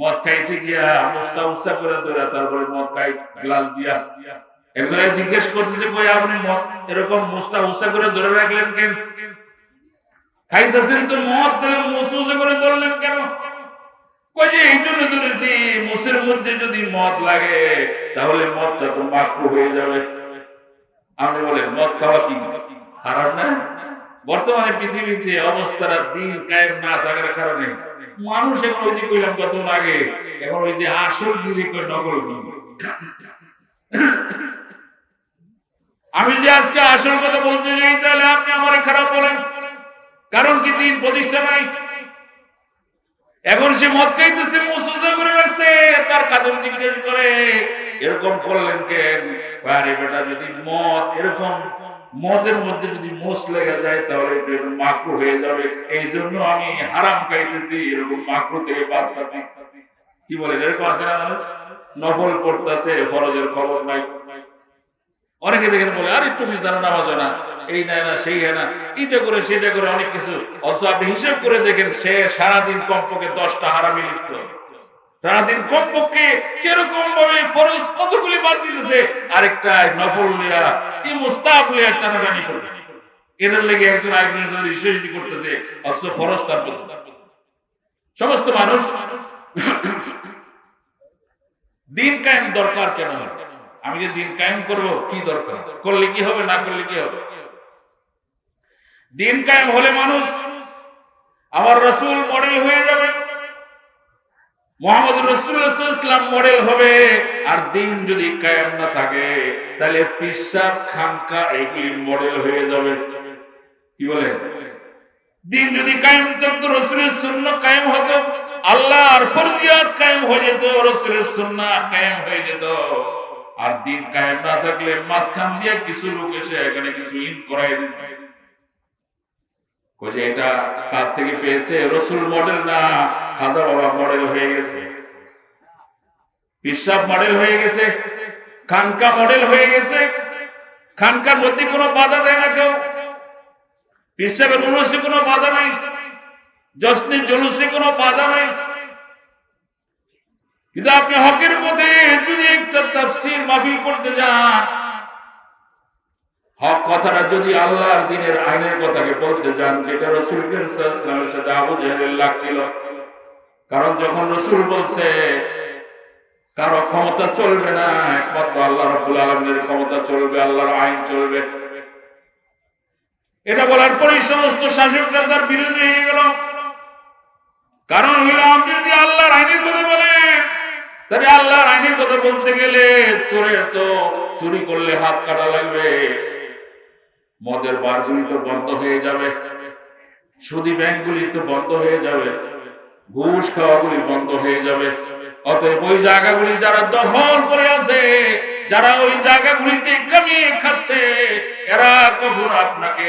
মদ খাইতে গিয়া মুখটা উঁচা করে ধরে তারপরে মদ খাই গ্লাস দিয়া। একজনে জিজ্ঞেস করতেছে, কই আপনি মদ এরকম মুখটা উঁচা করে ধরে রাখলেন কেন? খাইতেছেন তো মদ, তাহলে মুখ উঁচা করে ধরলেন কেন? কই যে এই জন্য ধরেছি, মুখের মধ্যে যদি মদ লাগে তাহলে মদটা তো মাকরুহ হয়ে যাবে। আপনি বলেন মদ খাওয়া কি হারাম না? বর্তমানে পৃথিবীতে অবস্থাটা দিন কায়েম না থাকার কারণে মানুষ এখন ওই যে কইলাম কত আগে, এখন ওই যে আসল গিরি কই নকল গিরি। আমি যে আজকে আসল কথা বলতে যাই তাহলে আপনি আমারে খারাপ বলেন, কারণ কি দিন প্রতিষ্ঠা নাই। এখন সে মদ খাইতেছে, মুসুসা করে রাখছে, তার খাদেম জিজ্ঞেস করে এরকম করলেন কেন? আরে বেটা, যদি মদ এরকম মদের মধ্যে যদি মোষ লেগে যায় তাহলে এটা মাকরুহ হয়ে যাবে, এই জন্য আমি হারাম খাইতেছি, এরকম মাকরুহ থেকে বাঁচতেছি। কি বলেন, এরকম আছে না? নফল পড়তেছে, ফরজের খবর নাই। অনেকে দেখেন বলে আর একটু বিচারা নামাজ হয় না, এই নাই না সেই হয় না, এটা করে সেটা করে অনেক কিছু। অথচ আপনি হিসাব করে দেখেন, সে সারাদিন কমপক্ষে 10টা হারামি লিপ্ত, সারাদিন কমপক্ষে সেরকম ভাবে ফরজ কতগুলি বাদ দিতেছে, আরেকটা নফল লিয়া কি মুস্তাহাব লিয়া টানাটানি করতেছে। এটার লেগে একজন আরেকজনের সাথে রিসের্চ করতেছে, অথচ ফরজ তার প্রতি। সমস্ত মানুষ দিন কায়েম দরকার কেন হয়? আমি যে দিন কায়েম করব, কি দরকার? করলে কি হবে, না করলে কি হবে? দিন কায়েম হলে মানুষ আমার রাসূল মডেল হয়ে যাবে, মুহাম্মদ রাসূলুল্লাহ সাল্লাল্লাহু আলাইহি ওয়াসাল্লাম মডেল হবে। আর দিন যদি কায়েম না থাকে তাহলে পিশাব খানকা এগুলি মডেল হয়ে যাবে। কি বলে? দিন যদি কায়েম থাকতো, রাসূলের সুন্নাহ কায়েম হতো, আল্লাহর ফরজিয়াত কায়েম হয়ে যেত, রাসূলের সুন্নাহ কায়েম হয়ে যেত। আর দিন কায়েম না থাকলে মাঝখান দিয়ে কিছু লোক এসে এখানে কিছু ইন করাই দিচ্ছে, যে এটা কার থেকে পেয়েছে? রাসূল মডেল না, খাজা বাবা মডেল হয়ে গেছে, পিশাব মডেল হয়ে গেছে, খানকা মডেল হয়ে গেছে। খানকার মধ্যে কোনো বাধা দেয় না কেউ, পিশাবের উরুসে কোনো বাধা নাই, জশ্নে জুলুসে কোনো বাধা নাই। কিন্তু আপনি হকের মধ্যে যদি একটা তাফসীর মাহফিল করতে যান, হক কথাটা যদি আল্লাহর দ্বীনের আইনের কথাকে বলতে যান, যেটা রাসূল সাল্লাল্লাহু আলাইহি ওয়াসাল্লামের সাথে আবু জাহেলের লাগছিল। কারণ যখন রাসূল বলছে কারো ক্ষমতা চলবে না, একমাত্র আল্লাহ রাব্বুল আলামিনের ক্ষমতা চলবে, আল্লাহর আইন চলবে, এটা বলার পরেই সমস্ত শাসকরা তার বিরোধী হয়ে গেল। কারণ হলো, আপনি যদি আল্লাহর আইনের কথা বলেন, তাহলে আল্লাহর আইনের কথা বলতে গেলে চোরের তো চুরি করলে হাত কাটা লাগবে, মদের বারগুলি তো বন্ধ হয়ে যাবে, সুদী ব্যাংকগুলি তো বন্ধ হয়ে যাবে, ঘুষ খাওয়াগুলি বন্ধ হয়ে যাবে। অতএব ওই জায়গাগুলি যারা দখল করে আছে, যারা ওই জায়গাগুলিতে কামিয়ে খাচ্ছে, এরা কখনো আপনাকে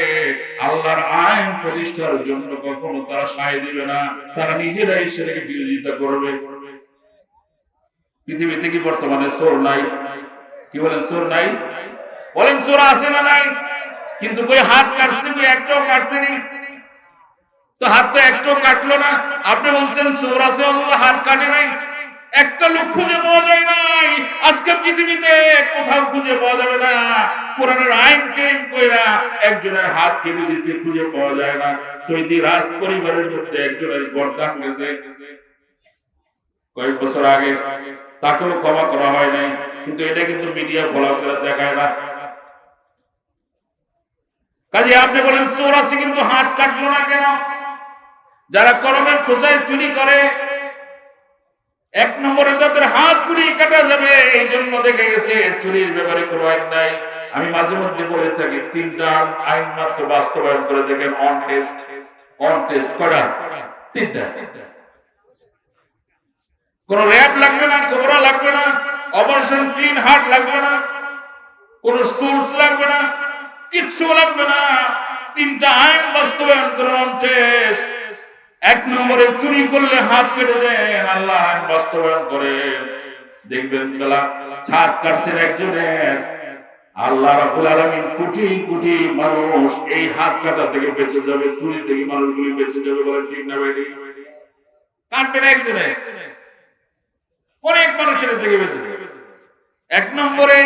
আল্লাহর আইন প্রতিষ্ঠার জন্য কখনো তারা সায় দিবে না, তারা নিজেরাই সেটাকে বিরোধিতা করবে। পৃথিবীতে কি বর্তমানে চোর নাই? কি বলেন, চোর নাই? বলেন চোর আছে না নাই? কিন্তু কই হাত কাটছে, কই একটাও কাটছে নি। তো হাত তো একটাও কাটলো না। আপনি বলছেন চোর আছে অথচ হাত কাটে নাই, একটা লোক খুঁজে পাওয়া যায় নাই। আজকে পৃথিবীতে কোথাও খুঁজে পাওয়া যাবে না কোরআনের আইন ক্লেম কইরা একজনের হাত কেটে দিয়েছে, খুঁজে পাওয়া যায় না। সৌদি রাজ পরিবারের মধ্যে একজনের গর্দান গেছে কয়েক বছর আগে, তাকেও ক্ষমা করা হয় নাই। কিন্তু এটা কিন্তু মিডিয়া ফলো করে দেখায় না। কাজে আপনি বলেন চোর আছে কিন্তু হাত কাটলো না কেন? যারা কলমের খোঁচায় চুরি করে, এক নম্বরে তাদের হাত গুলি কাটা যাবে, এই জন্য দেখে গেছে চুরির ব্যাপারে কোনো আইন নাই। আমি মাঝে মধ্যে বলে থাকি 3টা আইন মাত্র বাস্তবায়ন করে দেখেন। অন টেস্ট করা 3টা। কোন র‍্যাব লাগবে না, কোবরা লাগবে না, অপারেশন ক্লিন হার্ট লাগবে না, কোন সোর্স লাগবে না, কিচ্ছু লাগবে না। 3টা আইন বাস্তবায়ন করে অন টেস্ট। 1 নম্বরে চুরি করলে হাত কেটে দেন, আল্লাহ আইন বাস্তবায়ন করেন। দেখবেন বেলা ছাদ কাটছেন একজনের, আল্লাহ রাব্বুল আলামিন কোটি কোটি মানুষ এই হাত কাটা থেকে বেঁচে যাবে, চুরি থেকে মানুষগুলি বেঁচে যাবে। বলেন ঠিক না ভাই? কাটবেন একজনে, অনেক মানুষের থেকে বেঁচে যাবে। 1 নম্বরে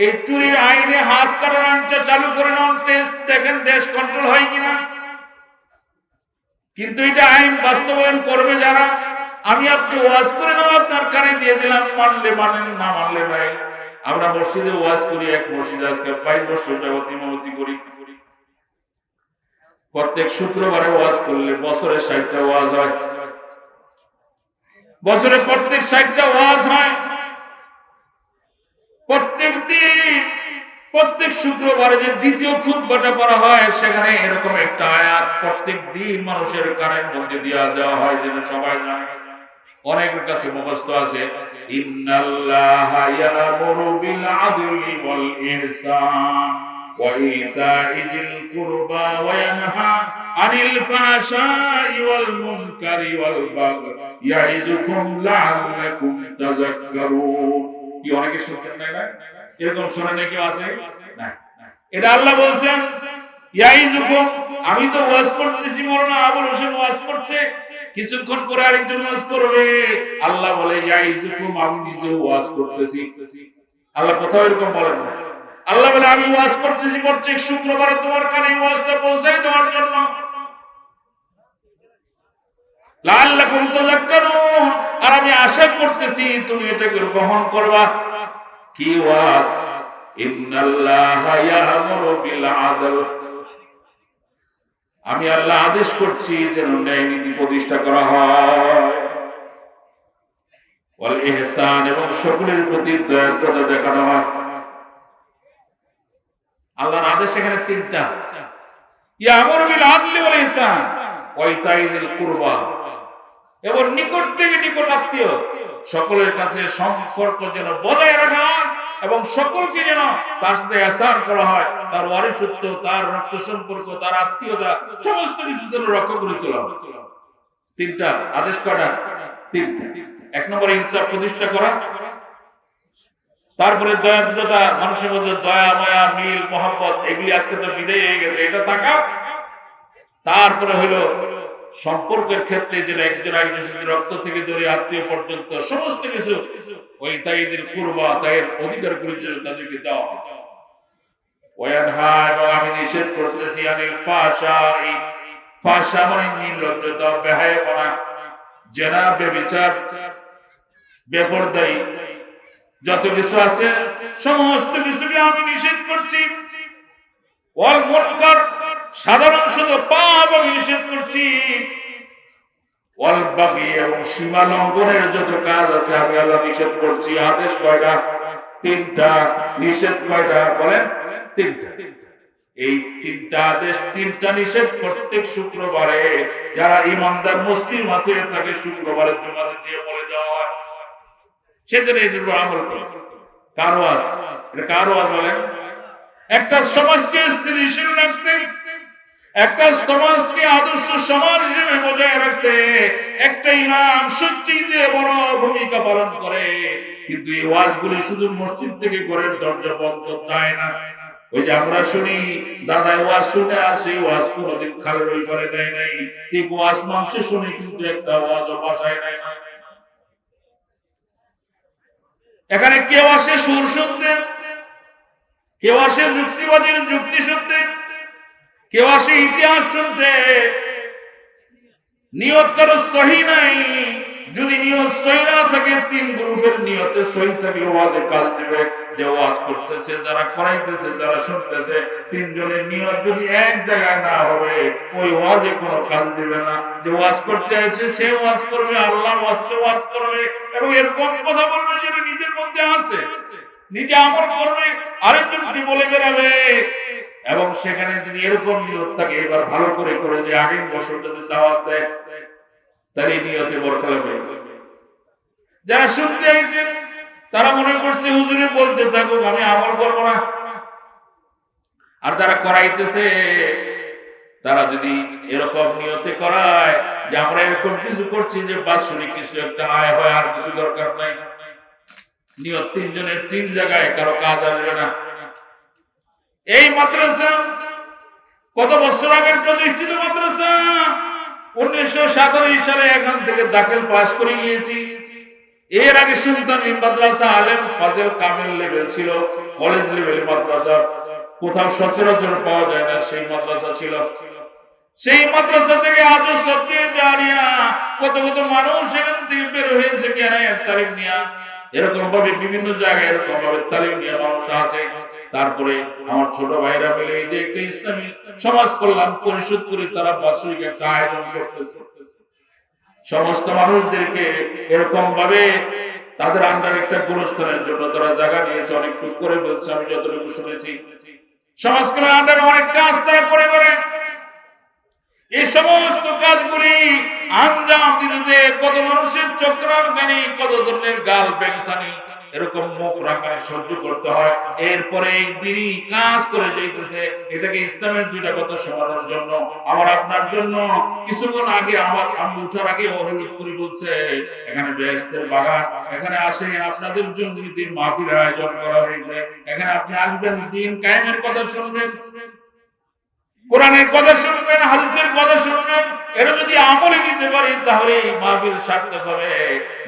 এই চুরির আইনে হাত কাটার আইনটা চালু করেন অন টেস্ট, দেখেন দেশ কন্ট্রোল হয় কিনা। কিন্তু এটা আইন বাস্তবায়ন করবে যারা, আমি আপনি ওয়াজ করে নাও, আপনার কানে দিয়ে দিলাম, মানলে মানেন, না মানলে নাই। আমরা মসজিদে ওয়াজ করি, এক মসজিদে আজকে 5 বছর যাবত ইমামতি করি। প্রত্যেক শুক্রবারে ওয়াজ করলে বছরে 60টা ওয়াজ হয়, বছরে প্রত্যেক 60টা ওয়াজ হয়। প্রত্যেক দিন, প্রত্যেক শুক্রবারে যে দ্বিতীয় খুতবাটা পড়া হয়, সেখানে এরকম একটা আয়াত প্রত্যেক দিন মানুষের কানের মধ্যে দেওয়া হয়, যেন সবাই জানে। অনেকের কাছে মুখস্থ আছে, ইন্নাল্লাহা ইয়ামুরু বিল আদলি ওয়াল ইহসান ওয়া ইতাই যিল কুরবা ওয়া ইয়ানহা আনিল ফাহশাই ওয়াল মুনকারি ওয়াল বাগই ইয়াইযুকুম লাআল্লাকুম তাযাক্কারুন। কি অনেকে শুনছেন না? এরকম শোনা নাকি আছে না? এটা আল্লাহ বলছেন ইয়াইযুকুম। আমি তো ওয়াজ করতেছি, মাওলানা আবুল হোসেন ওয়াজ করছে, কিছুক্ষণ পরে আরেকজন ওয়াজ করবে। আল্লাহ বলে ইয়াইযুকুম, আমি নিজে ওয়াজ করতেছি। আল্লাহ কোথাও এরকম বলেন না। আল্লাহ বলে আমি ওয়াজ করতেছি প্রত্যেক শুক্রবারে তোমার কানে ওয়াজটা পৌঁছাই দেওয়ার জন্য, লাআল্লাকুম তাযাক্কারুন। আর আমি আশা করতেছি তুমি এটাকে গ্রহণ করবা। কি ওয়াজ? ইন্নাল্লাহা ইয়ামুরু বিল আদল। আমি আল্লাহ আদেশ করছি যেন ন্যায় নীতি প্রতিষ্ঠা করা হয়, ওয়াল ইহসান, এবং সকলের প্রতি দয়ালুতা দেখানো হয়। আল্লাহর আদেশ এখানে 3টা, ইয়ামুরু বিল আদলি ওয়াল ইহসান ওয়া ইতাই যিল কুরবা, এবং নিকট থেকে নিকট আত্মীয় সকলের কাছে সম্পর্ক যেন বজায় রাখা হয়, এবং সকলকে যেন তার সাথে ইহসান করা হয়, তার ওয়ারিসত্ব, তার রক্ত সম্পর্ক, তার আত্মীয়তা, সমস্ত কিছু যেন রক্ষা করে তোলা হয়। 3টা আদেশ করা, 3টা। 1 নম্বরে ইনসাফ প্রতিষ্ঠা করা, তারপরে দয়াদ্রতা, মানুষের মধ্যে দয়া, মায়া, মিল, মহব্বত, এগুলি আজকে তো বিদায় হয়ে গেছে, এটা থাকা। তারপরে হলো সম্পর্কের ক্ষেত্রে যেন একজন আরেকজনের সাথে রক্ত থেকে ধরে আত্মীয় পর্যন্ত সমস্ত কিছু ওই তাইদের কুরবা, তাইয়ের অধিকারগুলি যেন তাদেরকে দেওয়া হয়। ওয়ানহা, এবং আমি নিষেধ করতেছি আনিল ফাহশাই। ফাহশা মানে নির্লজ্জতা, বেহায়াপনা, জেনা, ব্যভিচার, বেপরদাই, যত কিছু আছে সমস্ত কিছুকে আমি নিষেধ করছি। ওয়াল মুনকার, সাধারণ শুধু পাপ আমি নিষেধ করছি। ওয়াল বাগই, এবং সীমা লঙ্ঘনের যত কাজ আছে আমি আল্লাহ নিষেধ করছি। আদেশ কয়টা? 3টা। নিষেধ কয়টা? বলেন 3টা। এই 3টা আদেশ, 3টা নিষেধ প্রত্যেক শুক্রবারে যারা ইমানদার মুসলিম আছে তাকে শুক্রবারের জুমাতে দিয়ে বলে দেওয়া হয়, সেজন্য এর উপর আমল করে। কার ওয়াজ? এটা কার ওয়াজ বলেন? একটা সমাজকে স্থিতিশীল রাখতে, একটা সমাজকে আদর্শ সমাজ হিসেবে বজায় রাখতে একটা ইমাম সবচেয়ে বড় ভূমিকা পালন করে। কিন্তু এই ওয়াজগুলি শুধু মসজিদ থেকে ঘরের দরজা বন্ধ যায় না, ওই যে আমরা শুনি দাদার ওয়াজ শুনে আসি, ওয়াজ কোনোদিন খালের ওই করে দেয় নাই, ঠিক ওয়াজ মানুষ শুনি কিন্তু একটা ওয়াজও বাসায় নাই। এখানে কেউ আসে সুর শুনতে, কেউ আসে যুক্তিবাদীর যুক্তি শুনতে, কেউ আসে ইতিহাস শুনতে। নিয়ত কারো সহি নাই। যদি নিয়ত সহি না থাকে, তিন গ্রুপের নিয়তে সহি থাকলে ওয়াজে কাজ দিবে। যে ওয়াজ করতেছে, যারা করাইতেছে, যারা শুনতেছে, তিনজনের নিয়ত যদি এক জায়গায় না হবে, ওই ওয়াজে কোনো কাজ দিবে না। যে ওয়াজ করতে আসে সে ওয়াজ করবে, আল্লাহর ওয়াস্তে ওয়াজ করবে, এবং এরকম কথা বলবে যেটা নিজের মধ্যে আছে, নিজে আমল করবে, আরেকজনকে বলে বেড়াবে। এবং সেখানে যদি এরকম নিয়ত থাকে, এবার ভালো করে করে যে আগের বছর যদি দাওয়াত দেয়, তার এই নিয়তে বরকত হবে। যারা শুনতে আইছেন তারা মনে করছে হুজুরে বলতে থাকুক, আমি আমল করব না। আর যারা করাইতেছে তারা যদি এরকম নিয়তে করায় যে আমরা এরকম কিছু করছি যে বাৎসরিক কিছু একটা আয় হয়, আর কিছু দরকার নাই, নিয়ত তিনজনের তিন জায়গায়, কারো কাজ আসবে না। এই মাদ্রাসা কত বছর আগের প্রতিষ্ঠিত মাদ্রাসা, 1947 সালে এখান থেকে দাখিল পাস করে গিয়েছি। এর আগে শুনতাম এই মাদ্রাসা আলেম ফাজেল কামিল লেভেল ছিল, কলেজ লেভেল মাদ্রাসা, কোথাও সচরাচর পাওয়া যায় না, সেই মাদ্রাসা ছিল। সেই মাদ্রাসা থেকে আজও সত্যি জারিয়া কত কত মানুষ এখান থেকে বের হয়েছে কেরায়েত তালিম নিয়া। এরকম ভাবে বিভিন্ন জায়গায় এরকম ভাবে তালিম নিয়ে মানুষ আছে। তারপরে আমার ছোট ভাইরা মিলে এই যে একটা ইসলামী সমাজ কল্যাণ পরিষদ করে তারা বাৎসরিক একটা আয়োজন করতেছে। সমস্ত মানুষদেরকে এরকম ভাবে তাদের আন্ডার একটা গুরুস্থানের জন্য তারা জায়গা নিয়েছে, অনেকটুকু করে ফেলছে, আমি যতটুকু শুনেছি। সমাজ কল্যাণ আন্ডারে অনেক কাজ তারা করে বলেন। এই সমস্ত কাজগুলি আঞ্জাম দিতে যে কত মানুষের চক্রাকারী, কত ধরনের গাল বেংসানি, এরকম মুখ রাখায় সহ্য করতে হয়। এরপরে এই দিনই কাজ করে যাইতেছে। এটাকে ইসলামের দুইটা কথা শোনানোর জন্য, আমার আপনার জন্য। কিছুক্ষণ আগে আমি উঠার আগে অনুরোধ করে বলছে এখানে বেহেশতের বাগান, এখানে আসে আপনাদের জন্য দিন মাহফিলের আয়োজন করা হয়েছে। এখানে আপনি আসবেন, দিন কায়েমের কথা শুনবেন, কোরআনের কথা শুনবেন, হাদিসের কথা শুনবেন। এটা যদি আমলে নিতে পারি তাহলে এই মাহফিল সার্থক হবে।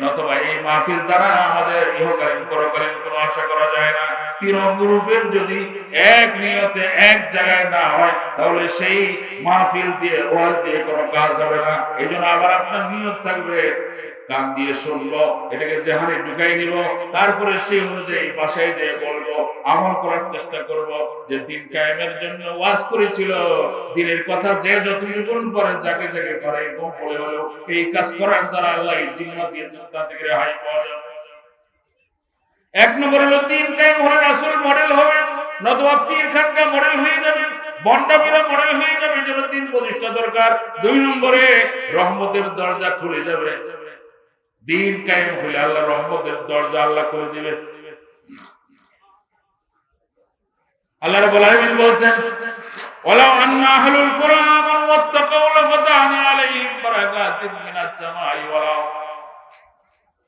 নতুবা এই মাহফিল দ্বারা আমাদের ইহকালীন পরকালীন কোনো আশা করা যায় না। তিন গ্রুপের যদি এক নিয়তে এক জায়গায় না হয়, তাহলে সেই মাহফিল দিয়ে ওয়াজ দিয়ে কোনো কাজ হবে না। এই জন্য আবার আপনার নিয়ত থাকবে, কান দিয়ে শুনবো, এটাকে জেহানে ঢুকাই নিব, তারপরে সেই অনুযায়ী বাসায় যেয়ে বলবো, আমল করার চেষ্টা করব। যে দিন কায়েমের জন্য ওয়াজ করেছিল, দিনের কথা যে যতটুকুন করে যাকে যাকে করে, এরকম বলে হলো এই কাজ করার দ্বারা আল্লাহ জিম্মা দিয়েছেন, তা থেকে রেহাই পাওয়া যাবে। এক নম্বর হলো দিন কায়েম হলে রাসূল মডেল হবে, নতুবা পীর খানকা মডেল হয়ে যাবে, বন্ডামিরা মডেল হয়ে যাবে। এর জন্য দিন প্রতিষ্ঠা দরকার। দুই নম্বরে রহমতের দরজা খুলে যাবে। দিন কায়েম হলে আল্লাহ রহমতের দরজা আল্লাহ খুলে দিবে। আল্লাহ রাব্বুল আলামিন বলেন, ওয়ালাউ আন্না আহলুল কুরআ আমানু ওয়াত্তাকাউ লাফাতাহনা আলাইহিম বারাকাতিন মিনাস সামাই ওয়াল আরদ।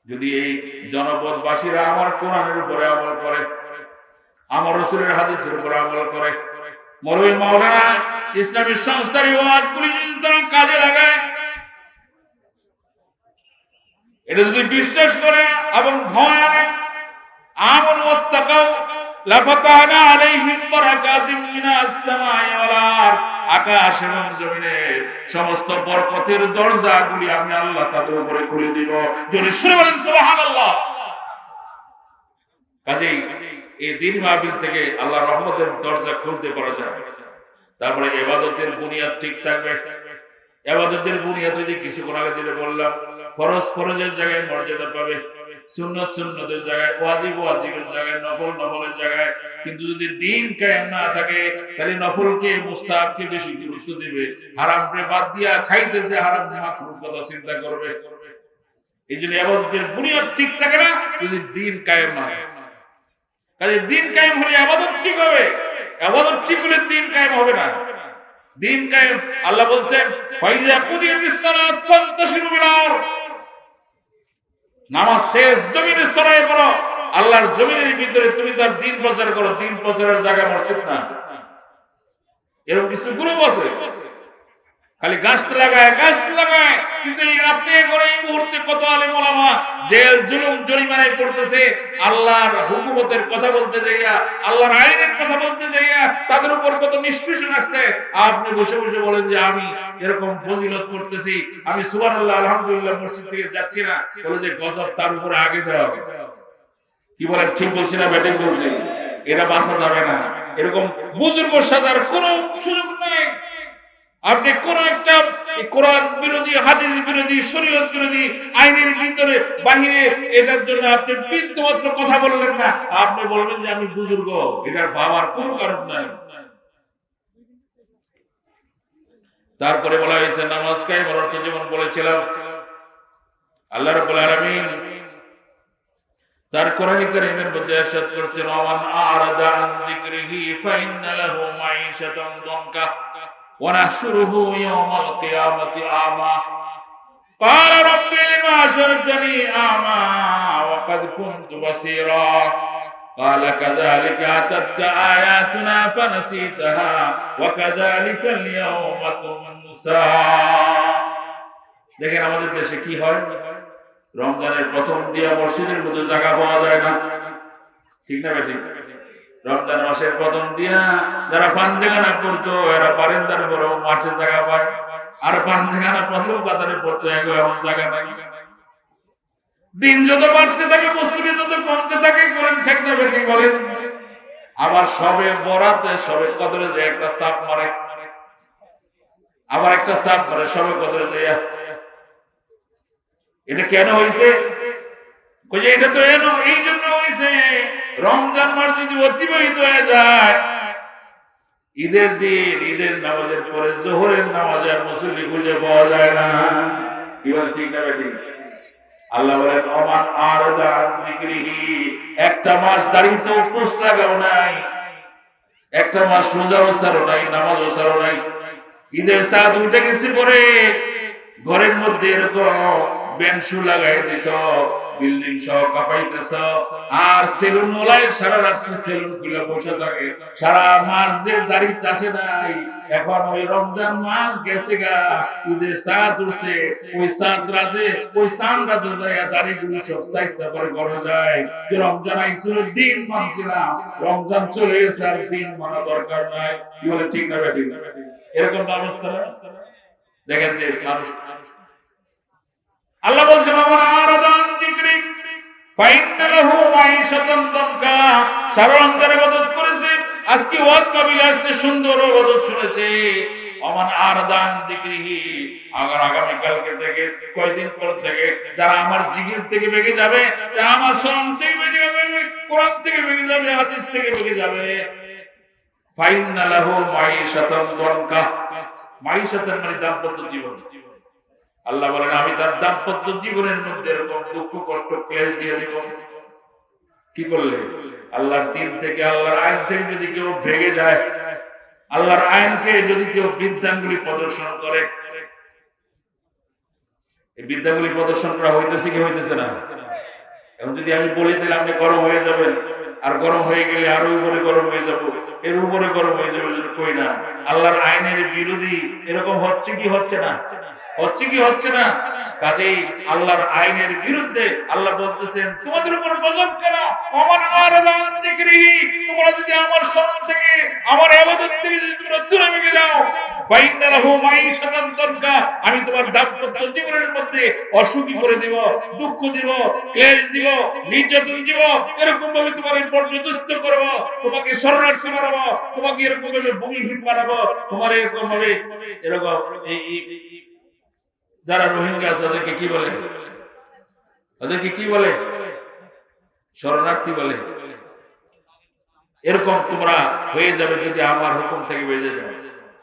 যদি এই জনপদবাসীরা আমার কোরআনের উপরে আমল করে, আমার রাসূলের হাদিসের উপরে আমল করে, মৌলভী মাওলানা ইসলামী সংস্থার ওয়াজগুলি যদি তারা কাজে লাগায়, এটা যদি বিশ্বাস করে এবং ভয় আনে, আমানু ওয়াত্তাকাউ লাফাতাহনা আলাইহিম বারাকাতিন মিনাস সামাই ওয়াল আরদ, আকাশ এবং জমিনের সমস্ত বরকতের দরজাগুলি আমি আল্লাহ তাদের উপরে খুলে দিব। জোরে শুনে বলেন সুবহানাল্লাহ। কাজেই এই দিন মাহফিল থেকে আল্লাহর রহমতের দরজা খুলতে পারা যায়। তারপরে ইবাদতের বুনিয়াদ ঠিক থাকবে। ইবাদতের বুনিয়াদে যে কিছুক্ষণ আগে যেটা বললাম, ফরজ ফরজের জায়গায় মর্যাদা পাবে, সুন্নাত সুন্নতের জায়গায়, ওয়াজিব ওয়াজিবের জায়গায়, নফল নফলের জায়গায়। কিন্তু যদি দিন কায়েম না থাকে, তাহলে নফলকে মুস্তাহাবকে বেশি গুরুত্ব দিবে, হারামকে বাদ দিয়া খাইতেছে, হারাম মাকরুহ কথা চিন্তা করবে। এই জন্য ইবাদতের বুনিয়াদ ঠিক থাকে না যদি দিন কায়েম না হয়। কাজে দিন কায়েম হলে ইবাদত ঠিক হবে, ইবাদত ঠিক হলে দিন কায়েম হবে না। দিন কায়েম আল্লাহ বলছেন, ফাইজা কুদিয়াতিস সালাত ফান্তাশিরু ফিল আরদ, নামাজ শেষ, জমিনে ছড়ায়ে পড়ো। আল্লাহর জমিনের ভিতরে তুমি তার দিন প্রচার করো, দিন প্রচারের জায়গা মসজিদ না। এরকম কিছু গ্রুপ আছে খালি গাছ লাগায় কিন্তু আপনি এখন এই মুহূর্তে কত আলেম ওলামা জেল জুলুম জরিমানায় পড়তেছে, আল্লাহর হুকুমতের কথা বলতে যাইয়া, আল্লাহর আইনের কথা বলতে যাইয়া তাদের উপর কত নিষ্পেষণ আসছে। আপনি বসে বসে বলেন যে আমি এরকম ফজিলত করতেছি, আমি সুবহানাল্লাহ আলহামদুলিল্লাহ মসজিদ থেকে যাচ্ছি না, বলে যে গজব তার উপরে আগে দেওয়া হবে। কি বলেন, ঠিক বলছি না ব্যাটিং বলছি? এরা বাঁচা যাবে না, এরকম বুজুর্গ সাজার কোনো সুযোগ নেই। আপনি কোন একটা কোরআন বিরোধী, হাদিস বিরোধী, শরীয়ত বিরোধী আইনের ভিতরে বাহিরে এটার জন্য আপনি বিন্দুমাত্র কথা বললেন না, আপনি বলবেন যে আমি বুজুর্গ, এটার ভাবার কোনো কারণ নাই। তারপরে বলা হয়েছে নামাজ কায়েমের অর্থ যেমন বলেছিলাম, আল্লাহ রাব্বুল আলামিন তার কোরআন কারীমের মধ্যে ইরশাদ করেছেন, ওয়ামান আরাদা আন যিকরিহি ফাইন্না লাহু মাঈশাতান দানকা ওয়া নাহশুরুহু ইয়াওমাল কিয়ামাতি আমা ক্বালা রাব্বি লিমা হাশারতানি আমা ওয়া ক্বাদ কুনতু বাসীরা ক্বালা কাযালিকা আতাতকা আয়াতুনা ফানাসীতাহা ওয়া কাযালিকাল ইয়াওমা তুনসা। দেখেন আমাদের দেশে কি হয়, রমজানের প্রথম দিয়া মসজিদের মধ্যে জায়গা পাওয়া যায় না, ঠিক না বেঠিক? রমজান মাসের প্রথম দিয়া যারা পাঞ্জাগানা পড়তো এরা বারান্দার বড় মাঠে জায়গা পায়, আর পাঞ্জাগানা প্রথম কাতারে পড়তো এমন জায়গা নাই। দিন যত বাড়তে থাকে মসজিদে তত কমতে থাকে, বলেন ঠিক না বেঠিক বলেন? আবার সবে বরাতে সবে কদরে যে একটা চাপ মারে, আবার একটা চাপ মারে সবে কদরে যে। এটা কেন হয়েছে? এটা তো এই জন্য হয়েছে, রমজান মাস যদি অতিবাহিত হয়ে যায়, ঈদের দিন ঈদের নামাজের পরে জোহরের নামাজে আর মুসল্লি খুঁজে পাওয়া যায় না। কি বলে, ঠিক না ঠিক? আল্লাহ বলেন ওমান আরাদা আন যিকরিহি, একটা মাস দাঁড়িয়ে উপোস লাগাও নাই, একটা মাস রোজাও ছাড়ো নাই, নামাজও ছাড়ো নাই, ঈদের চাঁদ উঠে গেছে পরে ঘরের মধ্যে এরকম বেনশু লাগাই দিছ, বিল্ডিং সহ কাঁপাইতেছ, আর সেলুন মোলায় সারা রাত্রি সেলুন খুলে বসে থাকে, সারা মাস যে দাড়িতে আসে নাই, এখন ওই রমজান মাস গেছে গা, ঈদের চাঁদ উঠছে, ওই চাঁদ রাতে ওই চাঁদ রাতে যায় দাড়িগুলো সব সাইজা করে ঘরে যায় যে রমজান আইছিল দিন মানছিলাম, রমজান চলে গেছে আর দিন মানা দরকার নাই। কি বলে, ঠিক না বেঠিক? এরকম অবস্থা দেখেন যে মানুষ। আল্লাহ বলছেন ওমান আরাদা আন যিকরি ফাইন্না লাহু মাঈশাতান দানকা, সারা রমজান ইবাদত করেছে, আজকে ওয়াজ মাহফিল আসছে, সুন্দর ইবাদত শুনেছে, ওমান আরাদা আন যিকরিহি, আগার আগামী কালকে থেকে কয়দিন পর থেকে যারা আমার জিকির থেকে বেগে যাবে, যারা আমার শরণ থেকে বেগে যাবে, কোরআন থেকে বেগে যাবে, হাদিস থেকে বেগে যাবে, ফাইন্না লাহু মাঈশাতান দানকা, মাঈশাতান মানে দাম্পত্য জীবন। আল্লাহ বলেন আমি তার দাম্পত্য জীবনের মধ্যে এরকম দুঃখ কষ্ট ক্লেশ দিয়ে দিব। কি করলে? আল্লাহর দিন থেকে, আল্লাহর আইন থেকে যদি কেউ ভেঙে যায়, আল্লাহর আইনকে যদি কেউ বৃদ্ধাঙ্গুলি প্রদর্শন করে, এই বৃদ্ধাঙ্গুলি প্রদর্শন করা হইতেছে কি হইতেছে না? এখন যদি আমি বলি তাহলে আপনি গরম হয়ে যাবেন, আর গরম হয়ে গেলে আরো উপরে গরম হয়ে যাব, এর উপরে গরম হয়ে যাবে, যদি কই না আল্লাহর আইনের বিরোধী এরকম হচ্ছে কি হচ্ছে না? হচ্ছে কি হচ্ছে না? কাজেই আল্লাহর আইনের বিরুদ্ধে আল্লাহ বলতেছেন তোমাদের উপর গজব কেন? ওমান আরাদা আন যিকরিহি, তোমরা যদি আমার শরণ থেকে, আমার ইবাদত থেকে যদি তোমরা দূরে ভেগে যাও, ফাইন্না লাহু মাঈশাতান দানকা, আমি তোমার দাম্পত্য জীবনের মধ্যে অসুখী করে দিব, দুঃখ দিব, ক্লেশ দিব, নির্যাতন দিব, এরকম ভাবে তোমার পর্যদস্ত করব, তোমাকে শরণার্থী বানাবো, তোমাকে এরকম ভাবে ভূমিহীন বানাবো, তোমার এরকম ভাবে এরকম এই যারা রোহিঙ্গা আছে ওদেরকে কি বলে? ওদেরকে কি বলে? শরণার্থী বলে। এরকম তোমরা হয়ে যাবে যদি আমার হুকুম থেকে বেঁচে যাও।